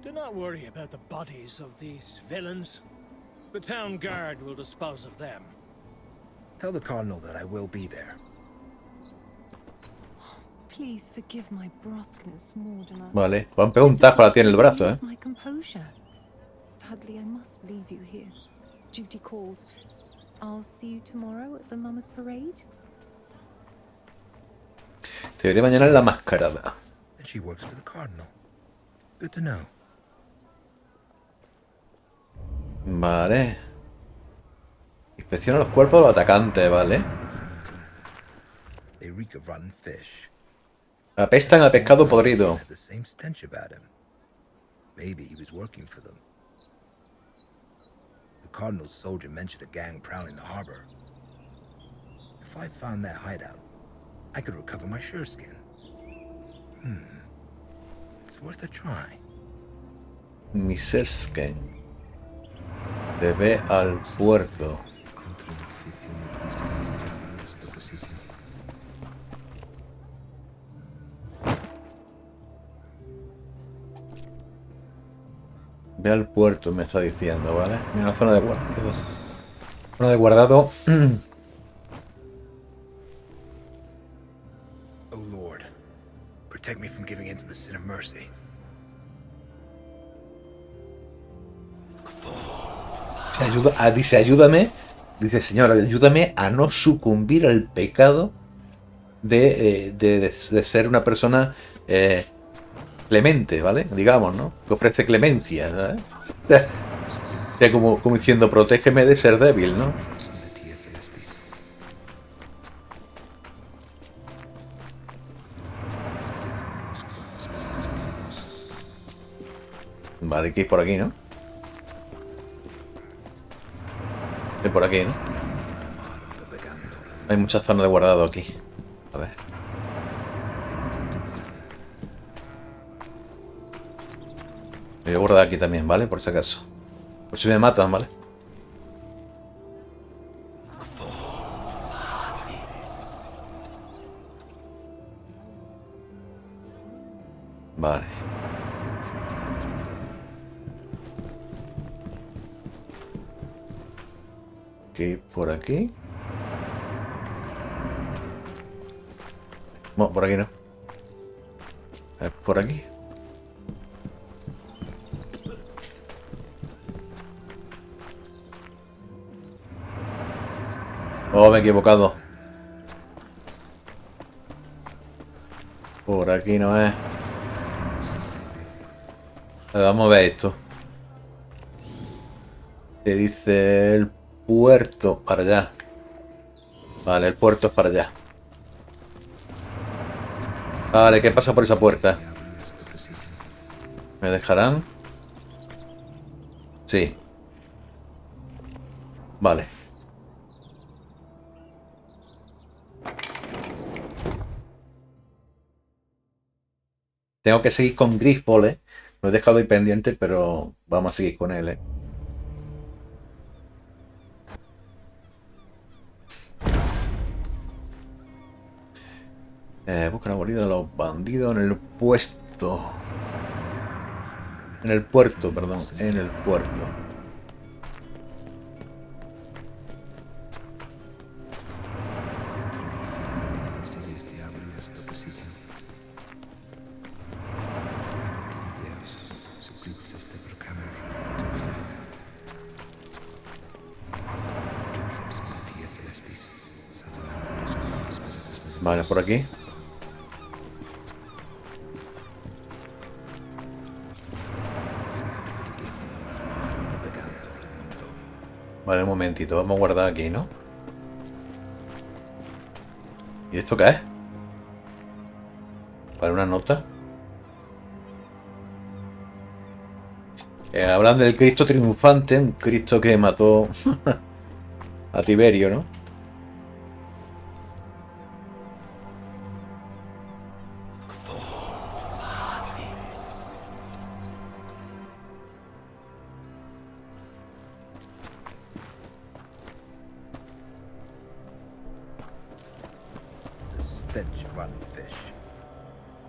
Do not worry about the bodies of these villains. The town guard will dispose of them. Tell the Cardinal that I will be there. Please forgive my brusqueness, Mortimer. Vale. Juan pegó un tajo, la tiene en el brazo, ¿eh? My composure. Sadly, I must leave you here. Duty calls. I'll see you tomorrow at the Mama's Parade. Te veré mañana en la mascarada. And she works for the Cardinal. Good to know. Vale. Inspecciona los cuerpos de los atacantes, vale. They reek of rotten fish. Apestan a pescado podrido. Had the same stench about him. Maybe he was working for them. The Cardinal's soldier mentioned a gang prowling the harbor. If I found that hideout, I could recover my sureskin. It's worth a try. Misersken. Debe al puerto. Ve al puerto, me está diciendo, ¿vale? Mira la zona de guardado. Zona de guardado. Oh Lord, protect me from giving in to the sin of mercy. Dice, ayúdame. Dice, Señor, ayúdame a no sucumbir al pecado de ser una persona clemente, ¿vale? Digamos, ¿no? Que ofrece clemencia, ¿sabes? O sea, como diciendo, protégeme de ser débil, ¿no? Vale, hay que ir por aquí, ¿no? Es por aquí, ¿no? Hay muchas zonas de guardado aquí. A ver. Me voy a guardar aquí también, ¿vale? Por si acaso. Por si me matan, ¿vale? Vale. Ok, por aquí. No, por aquí no. Por aquí. Oh, me he equivocado. Por aquí no es. Vamos a ver esto. Te dice el puerto para allá. Vale, el puerto es para allá. Vale, ¿qué pasa por esa puerta? ¿Me dejarán? Sí. Vale. Tengo que seguir con Grifball, ¿eh? Lo he dejado ahí pendiente, pero vamos a seguir con él, ¿eh? Busca la guarida de los bandidos en el puesto. En el puerto, perdón. En el puerto. Vale, por aquí. Vale, un momentito. Vamos a guardar aquí, ¿no? ¿Y esto qué es? Vale, una nota. Hablan del Cristo triunfante. Un Cristo que mató a Tiberio, ¿no?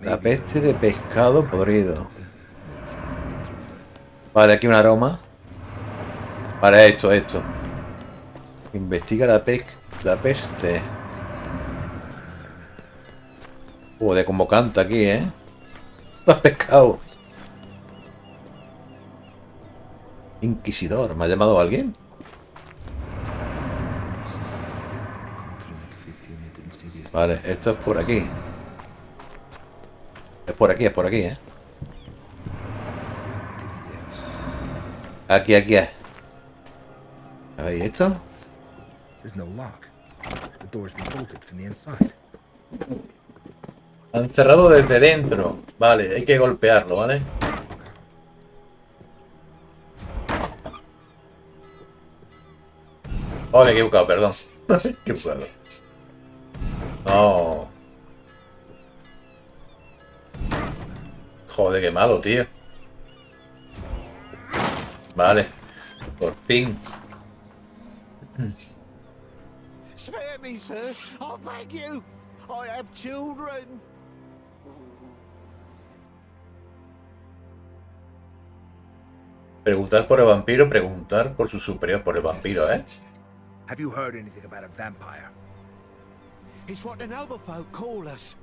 La peste de pescado podrido. Vale, aquí un aroma. Vale, esto. Investiga la peste. Joder, como canta aquí, ¿eh? Has pescado. Inquisidor, ¿me ha llamado alguien? Vale, esto es por aquí. Es por aquí, ¿eh? Aquí es. ¿Veis esto? Han cerrado desde dentro. Vale, hay que golpearlo, ¿vale? Oh, me he equivocado, perdón. Me he equivocado. No. Joder, qué malo, tío. Vale. Por fin. Spare me, sir. I beg you. I have children. Preguntar por el vampiro, preguntar por su superior, por el vampiro, ¿eh? Have you heard anything about a vampire? It's what the noble folk call us.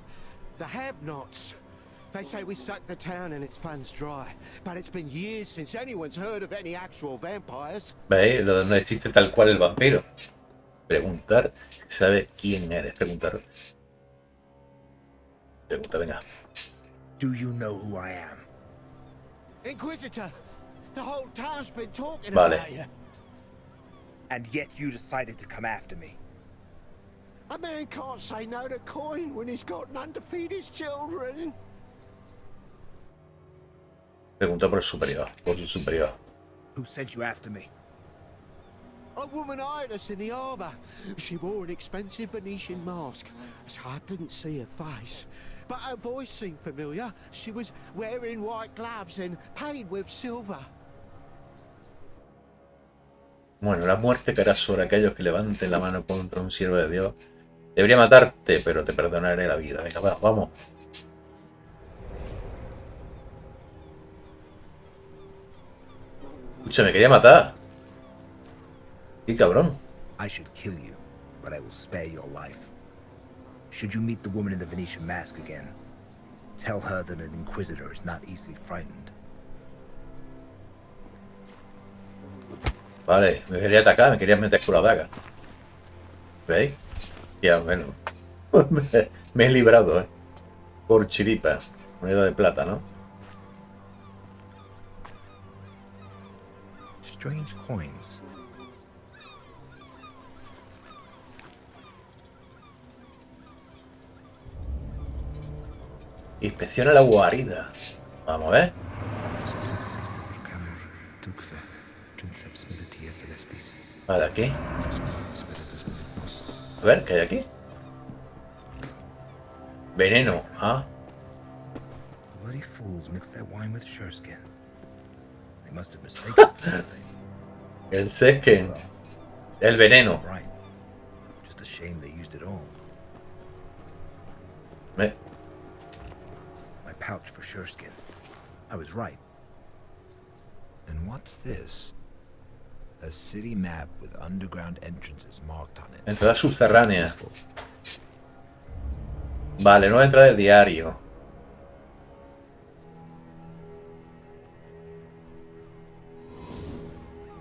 The have-nots. They say we suck the town and its funds dry. But it's been years since anyone's heard of any actual vampires. ¿Veis? No existe tal cual el vampiro. Preguntar si sabe quién eres. Pregunta, venga. Do you know who I am? Inquisitor, the whole town's been talking Vale. about you. And yet you decided to come after me. A man can't say no to coin when he's got none to feed his children. Pregunta por el superior, por su superior. Who sent you after me? A woman eyed us in the harbour. She wore an expensive Venetian mask, so I didn't see her face. But her voice seemed familiar. She was wearing white gloves and paid with silver. Bueno, la muerte caerá sobre aquellos que levanten la mano contra un siervo de Dios. Debería matarte, pero te perdonaré la vida. Venga, vamos. Escucha, me quería matar. ¡Qué cabrón! I should kill you, but I will spare your life. Should you meet the woman in the Venetian mask again, tell her that an Inquisitor is not easily frightened. Vale, me quería atacar, me quería meter con la daga. ¿Veis? Ya, bueno. me he librado, ¿eh? Por chiripa. Moneda de plata, ¿no? Strange coins. Inspecciona la guarida. Vamos a ver. Vale, aquí. A ver, ¿qué hay aquí? Veneno. Ah. Bloody fools mixed that wine with sureskin. They must have mistaken it for something. El sesken. El veneno. Right. Just a shame they used it all. pouch for sureskin. I was right. And what's this? A city map with underground entrances marked on it. Entrada subterránea. Vale, nueva entrada de diario.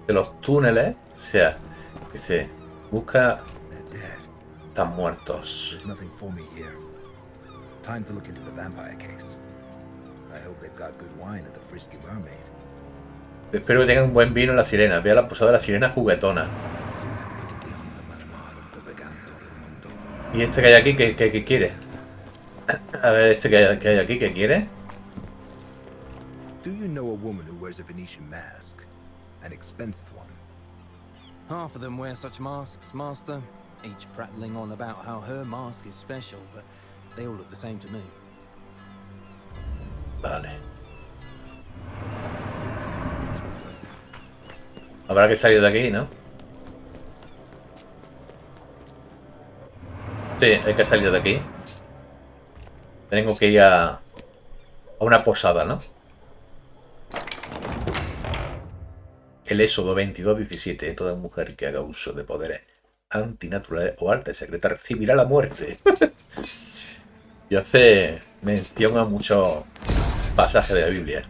De los túneles, o sea, dice, busca... Están muertos. There's nothing for me here. Time to look into the vampire case. I hope they've got good wine at the Frisky Mermaid. Espero que tengan un buen vino en la sirena. Ve a la posada de la sirena juguetona. ¿Y este que hay aquí qué quiere? A ver, este que hay aquí, ¿qué quiere? Do you know a woman who wears a Venetian mask? An expensive one. Half of them wear such masks, Master. Each prattling on about how her mask is special, but they all look the same to me. Vale. Habrá que salir de aquí, ¿no? Sí, hay que salir de aquí. Tengo que ir a una posada, ¿no? El Éxodo 22:17. Toda mujer que haga uso de poderes antinaturales o arte secreta recibirá la muerte. Y hace mención a muchos pasajes de la Biblia.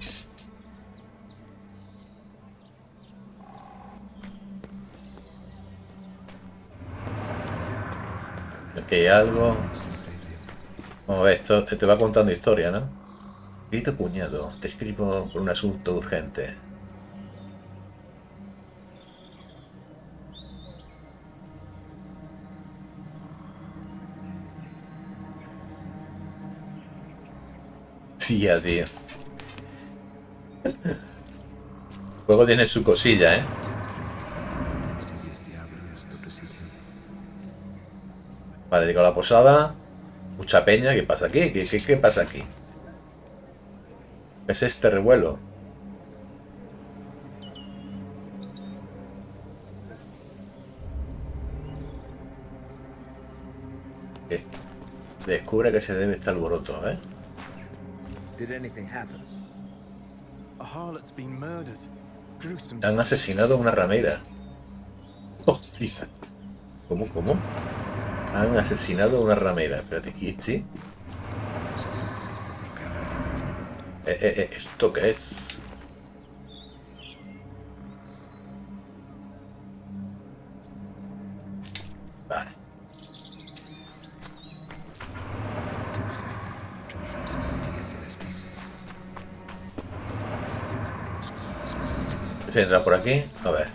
Aquí hay algo. Vamos a ver, esto te va contando historia, ¿no? Querido cuñado, te escribo por un asunto urgente. Tía, tío. Luego tiene su cosilla, ¿eh? Vale, digo la posada. Mucha peña. ¿Qué pasa aquí? ¿Qué pasa aquí? ¿Qué es este revuelo? ¿Qué? Descubre que se debe este alboroto, ¿eh? Did anything happen? A harlot's been murdered. Gruesome. Han asesinado a una ramera. Hostia. ¿Cómo? Han asesinado a una ramera. Espérate, ¿y este? ¿Esto qué es? Vale. ¿Se entra por aquí? A ver.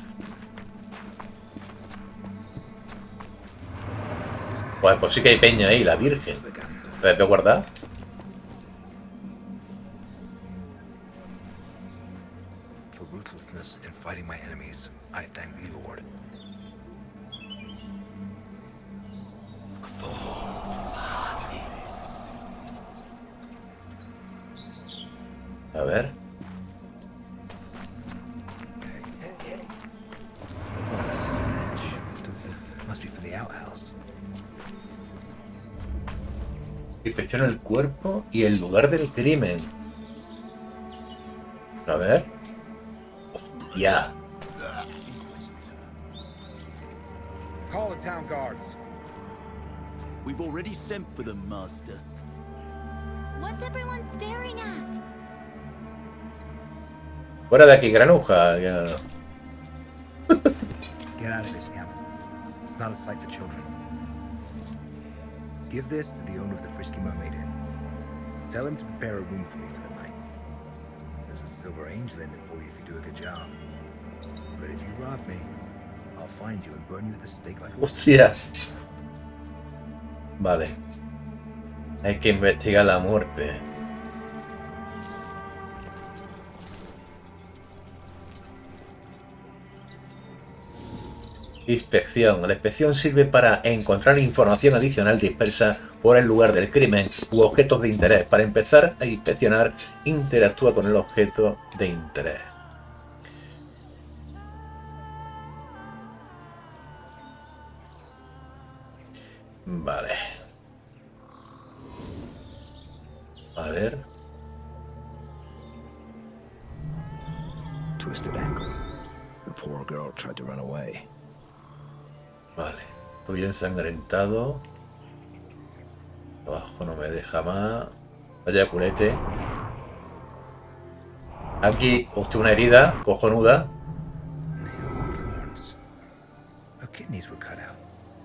Pues sí que hay peña ahí, la Virgen. A ver, voy a guardar. For ruthlessness in fighting my enemies, I thank thee, Lord. A ver. Must be for the outhouse. Inspecciona el cuerpo y el lugar del crimen. A ver. Ya. Call the town guards. We've already sent for them, Master. What's everyone staring at? Fuera de aquí, granuja. Ya. Get out of here, scamp. It's not a sight for children. Give this to the owner of the Frisky Mermaid Inn. Tell him to prepare a room for me for the night. There's a silver angel in it for you if you do a good job. But if you rob me, I'll find you and burn you at the stake like a... Hostia. Vale. Hay que investigar la muerte. Inspección. La inspección sirve para encontrar información adicional dispersa por el lugar del crimen u objetos de interés. Para empezar a inspeccionar, interactúa con el objeto de interés. Vale. A ver. twisted ankle. The poor girl tried to run away. Vale, estoy ensangrentado. Abajo no me deja más. Vaya culete. Aquí, hostia, una herida cojonuda.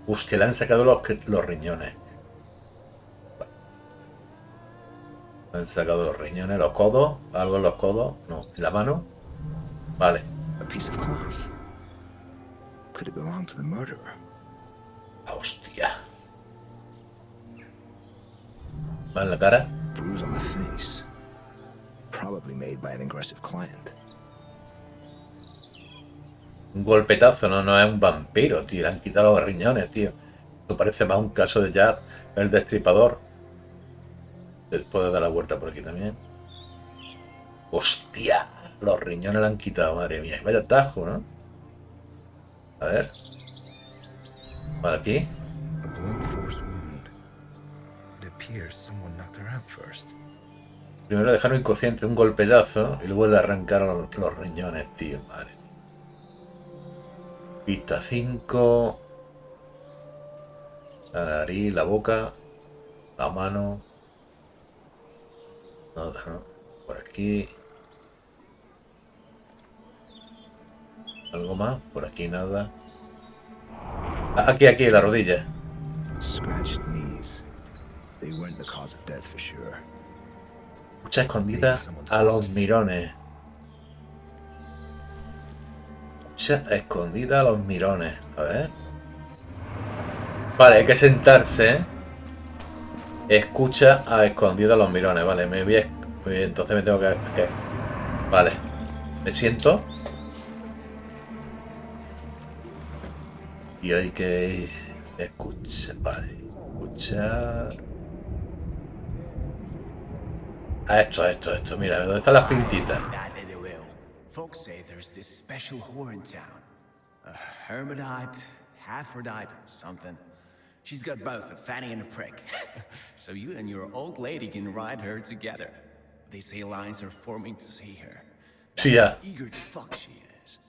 Hostia, le han sacado los riñones. Le han sacado los riñones, los codos. Algo en los codos. No, en la mano. Vale. Hostia. Va en la cara. Bruise on the face. Probably made by an aggressive client. Un golpetazo, no es un vampiro, tío. Le han quitado los riñones, tío. Esto parece más un caso de Jazz, el destripador. Después de dar la vuelta por aquí también. ¡Hostia! Los riñones le han quitado, madre mía. Vaya tajo, ¿no? A ver. Vale, aquí. Primero dejaron inconsciente un golpetazo y luego le arrancaron los riñones, tío. Madre mía. Pista 5. La nariz, la boca, la mano. Nada, ¿no? Por aquí. ¿Algo más? Por aquí nada. Aquí, la rodilla. Mucha escondida a los mirones. Mucha escondida a los mirones. A ver. Vale, hay que sentarse, ¿eh? Escucha a escondida a los mirones. Vale, entonces me tengo que... Vale. Me siento. Y hay que escuchar. Vale. Escuchar. Esto. Mira, ¿dónde están las pintitas? Folks say there's this special whore in town. A hermaphrodite, hermaphrodite, something. She's got both a fanny and a prick. So you and your old lady can ride her together. They say lines are forming to see her. Sí, ya. Eager to fuck she is.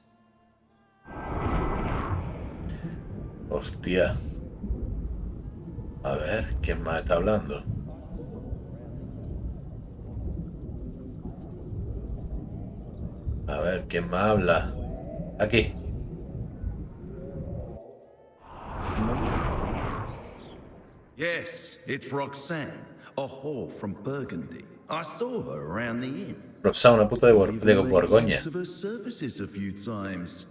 Hostia. A ver, ¿quién más está hablando? A ver, ¿quién más habla? Aquí. Yes, it's Roxanne, a whore from Burgundy. I saw her around the inn. Roxanne, una puta de Borgoña. Of her services a few times.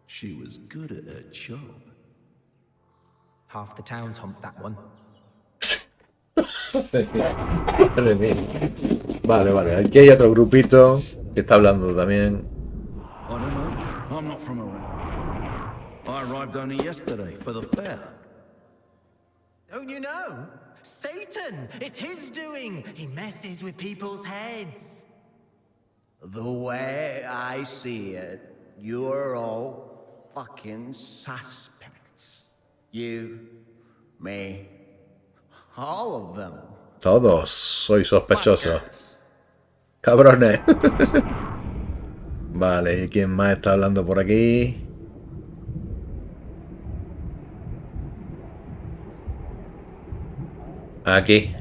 She was good at her job. Half the town's humped that one. Madre mía. Vale, aquí hay otro grupito que está hablando también. I don't know. I'm not from around. I arrived only yesterday for the fair. Don't you know? Satan! It's his doing! He messes with people's heads. The way I see it, you're all fucking suspects. You, me, all of them. Todos soy sospechoso. Cabrones. Vale, ¿y quién más está hablando por aquí? Aquí.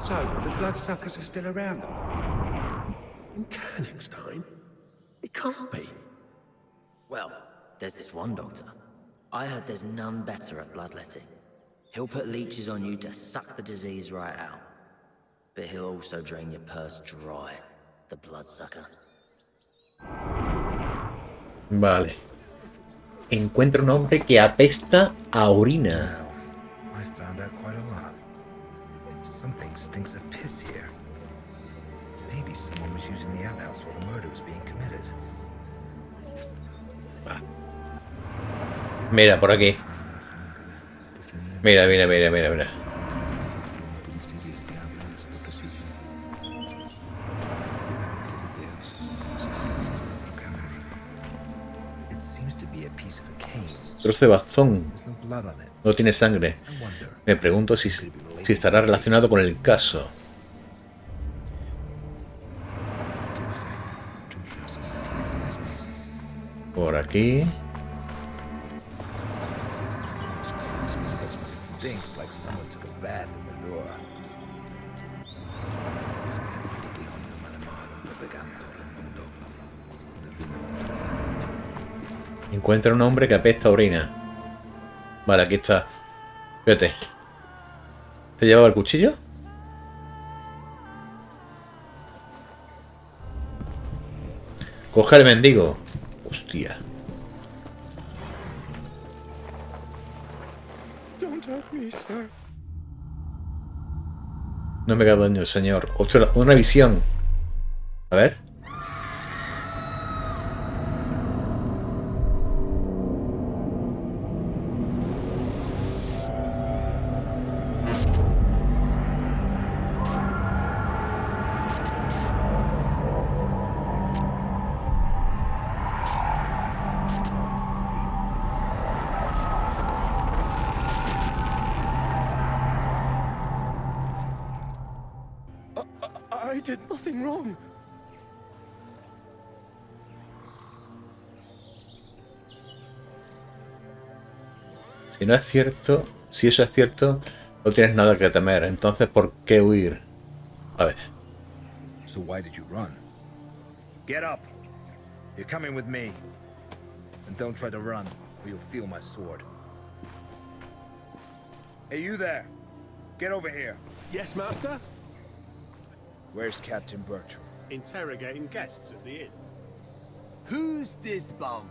So, the bloodsuckers are still around? In Koenig's time? It can't be. Well, there's this one doctor. I heard there's none better at bloodletting. He'll put leeches on you to suck the disease right out. But he'll also drain your purse dry, the bloodsucker. Vale. Encuentra un hombre que apesta a orina. I found out quite a lot. Something stinks of piss here. Maybe someone was using the outhouse while the murder was being committed. Mira, por aquí. Mira. Trozo de bastón. No tiene sangre. Me pregunto si estará relacionado con el caso. Por aquí. Stinks like someone took a bath in manure. Encuentra un hombre que apesta a orina. Vale, aquí está. Fíjate. ¿Te llevaba el cuchillo? Coge al mendigo. Hostia. No me cago en Dios, señor. Ostras, una visión. A ver. I did nothing wrong. Si no es cierto, si eso es cierto, no tienes nada que temer. Entonces, ¿por qué huir? A ver. So why did you run? Get up. You're coming with me. And don't try to run, or you'll feel my sword. Hey, you there. Get over here. Yes, Master? Where's Captain Bertram? Interrogating guests at the inn. Who's this bum?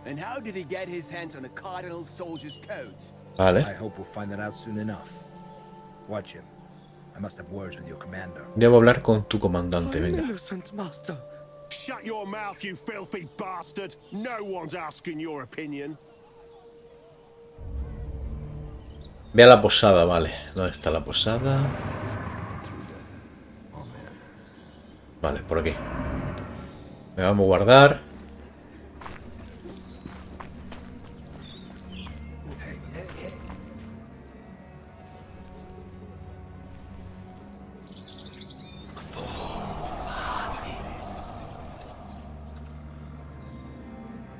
And how did he get his hands on a cardinal soldier's coat? Vale. I hope we'll find that out soon enough. Watch him. I must have words with your commander. Debo hablar con tu comandante, venga. Innocent, Master. Shut your mouth, you filthy bastard. No one's asking your opinion. Ve a la posada, vale. ¿Dónde está la posada? Vale, por aquí. Me vamos a guardar.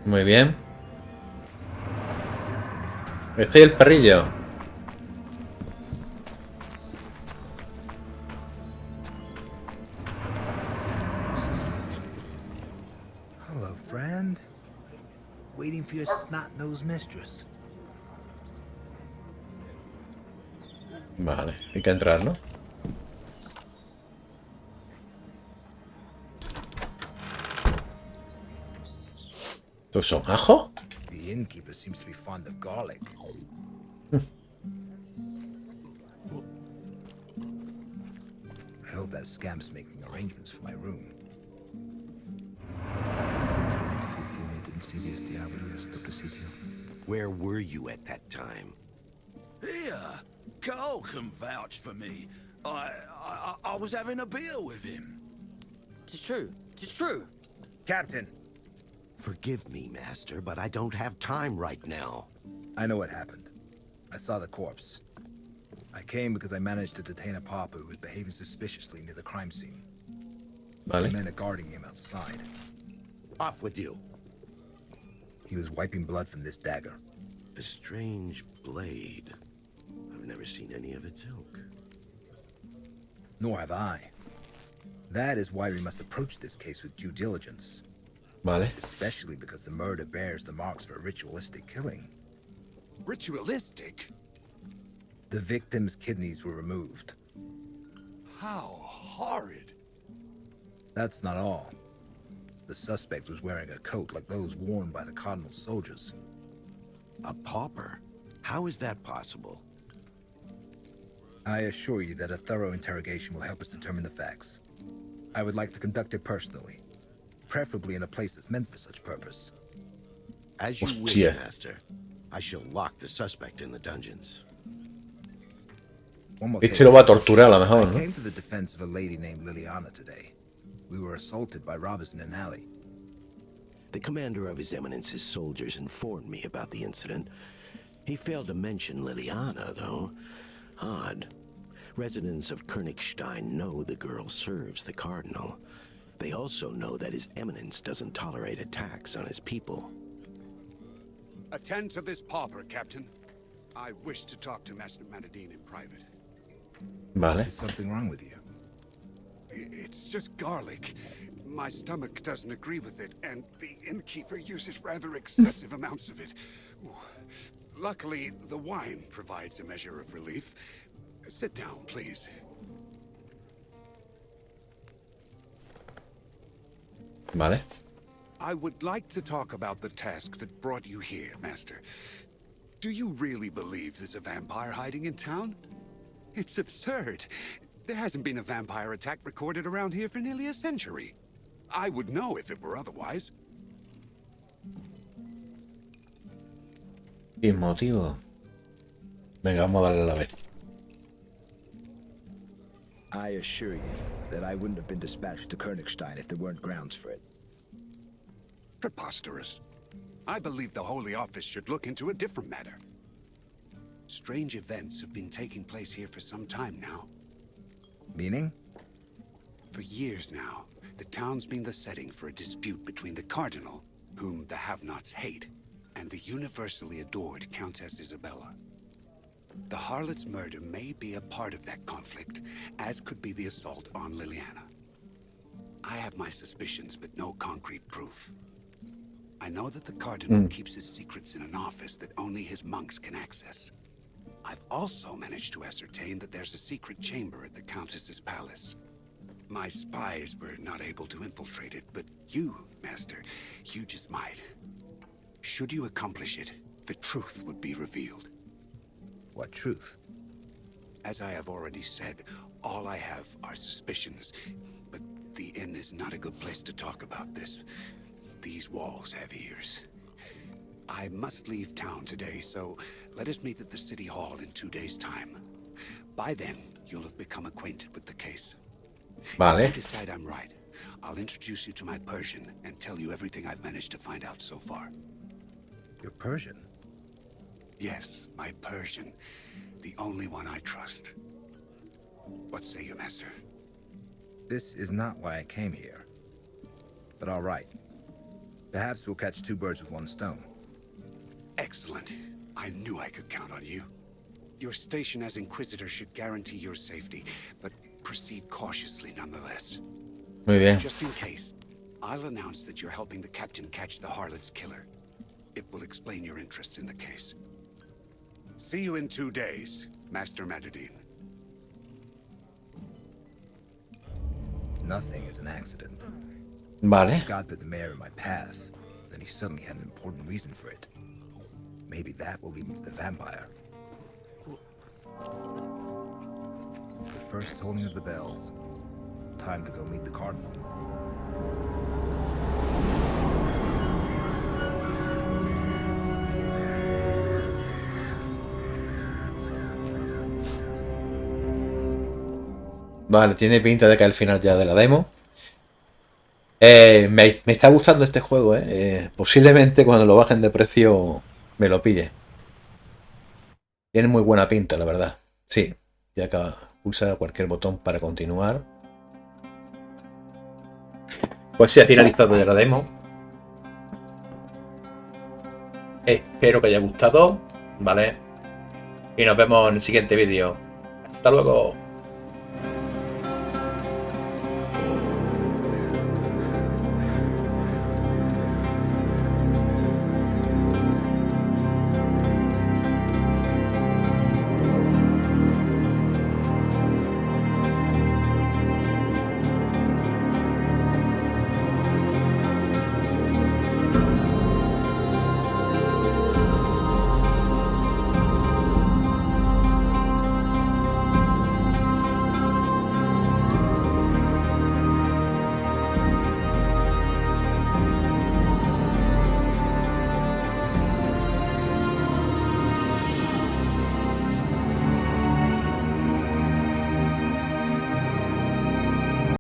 Muy bien. Estoy el perrillo. Hello, friend. Waiting for your snot-nosed mistress. Vale, hay que entrar, ¿no? ¿Estos son ajo? The innkeeper seems to be fond of garlic. I hope that scamp's making arrangements for my room. Where were you at that time? Here, Carl can vouch for me. I was having a beer with him. Tis true. Tis true. Captain! Forgive me, Master, but I don't have time right now. I know what happened. I saw the corpse. I came because I managed to detain a pauper who was behaving suspiciously near the crime scene. Vale. The men are guarding him outside. Off with you. He was wiping blood from this dagger. A strange blade. I've never seen any of its ilk. Nor have I. That is why we must approach this case with due diligence. Vale. Especially because the murder bears the marks for a ritualistic killing. Ritualistic? The victim's kidneys were removed. How horrid. That's not all. The suspect was wearing a coat like those worn by the Cardinal's soldiers. A pauper? How is that possible? I assure you that a thorough interrogation will help us determine the facts. I would like to conduct it personally, preferably in a place that's meant for such purpose. As you wish, Hostia. Master. I shall lock the suspect in the dungeons. One more Este thing. lo va a torturar a lo mejor, I ¿no? came to the defense of a lady named Liliana today. We were assaulted by robbers in an alley. The commander of His Eminence's soldiers informed me about the incident. He failed to mention Liliana, though. Odd. Residents of Königstein know the girl serves the Cardinal. They also know that His Eminence doesn't tolerate attacks on his people. Attend to this pauper, Captain. I wish to talk to Master Manadine in private. Vale. Is something wrong with you? It's just garlic. My stomach doesn't agree with it, and the innkeeper uses rather excessive amounts of it. Ooh. Luckily, the wine provides a measure of relief. Sit down, please. Vale. I would like to talk about the task that brought you here, Master. Do you really believe there's a vampire hiding in town? It's absurd. There hasn't been a vampire attack recorded around here for nearly a century. I would know if it were otherwise. Sin motivo. Venga, vamos a darle a la vez. I assure you that I wouldn't have been dispatched to Königstein if there weren't grounds for it. Preposterous. I believe the Holy Office should look into a different matter. Strange events have been taking place here for some time now. Meaning? For years now, the town's been the setting for a dispute between the Cardinal, whom the have-nots hate, and the universally adored Countess Isabella. The harlot's murder may be a part of that conflict, as could be the assault on Liliana. I have my suspicions, but no concrete proof. I know that the Cardinal keeps his secrets in an office that only his monks can access. I've also managed to ascertain that there's a secret chamber at the Countess's palace. My spies were not able to infiltrate it, but you, Master, you just might. Should you accomplish it, the truth would be revealed. What truth? As I have already said, all I have are suspicions, but the inn is not a good place to talk about this. These walls have ears. I must leave town today, so let us meet at the City Hall in 2 days' time. By then, you'll have become acquainted with the case. Vale. If you decide I'm right, I'll introduce you to my Persian and tell you everything I've managed to find out so far. Your Persian? Yes, my Persian. The only one I trust. What say you, Master? This is not why I came here. But all right. Perhaps we'll catch two birds with one stone. Excellent. I knew I could count on you. Your station as Inquisitor should guarantee your safety, but proceed cautiously nonetheless. Muy bien. Just in case, I'll announce that you're helping the captain catch the harlot's killer. It will explain your interest in the case. See you in 2 days, Master Manadine. Nothing is an accident. Vale. If God put the mayor in my path, then he suddenly had an important reason for it. Maybe that will lead me to the vampire. The first tolling of the bells. Time to go meet the Cardinal. Vale, tiene pinta de que al final ya de la demo. Me está gustando este juego, posiblemente cuando lo bajen de precio me lo pille. Tiene muy buena pinta, la verdad. Sí, ya que pulsa cualquier botón para continuar. Pues se ha finalizado ya la demo. Espero que haya gustado, ¿vale? Y nos vemos en el siguiente vídeo. Hasta luego.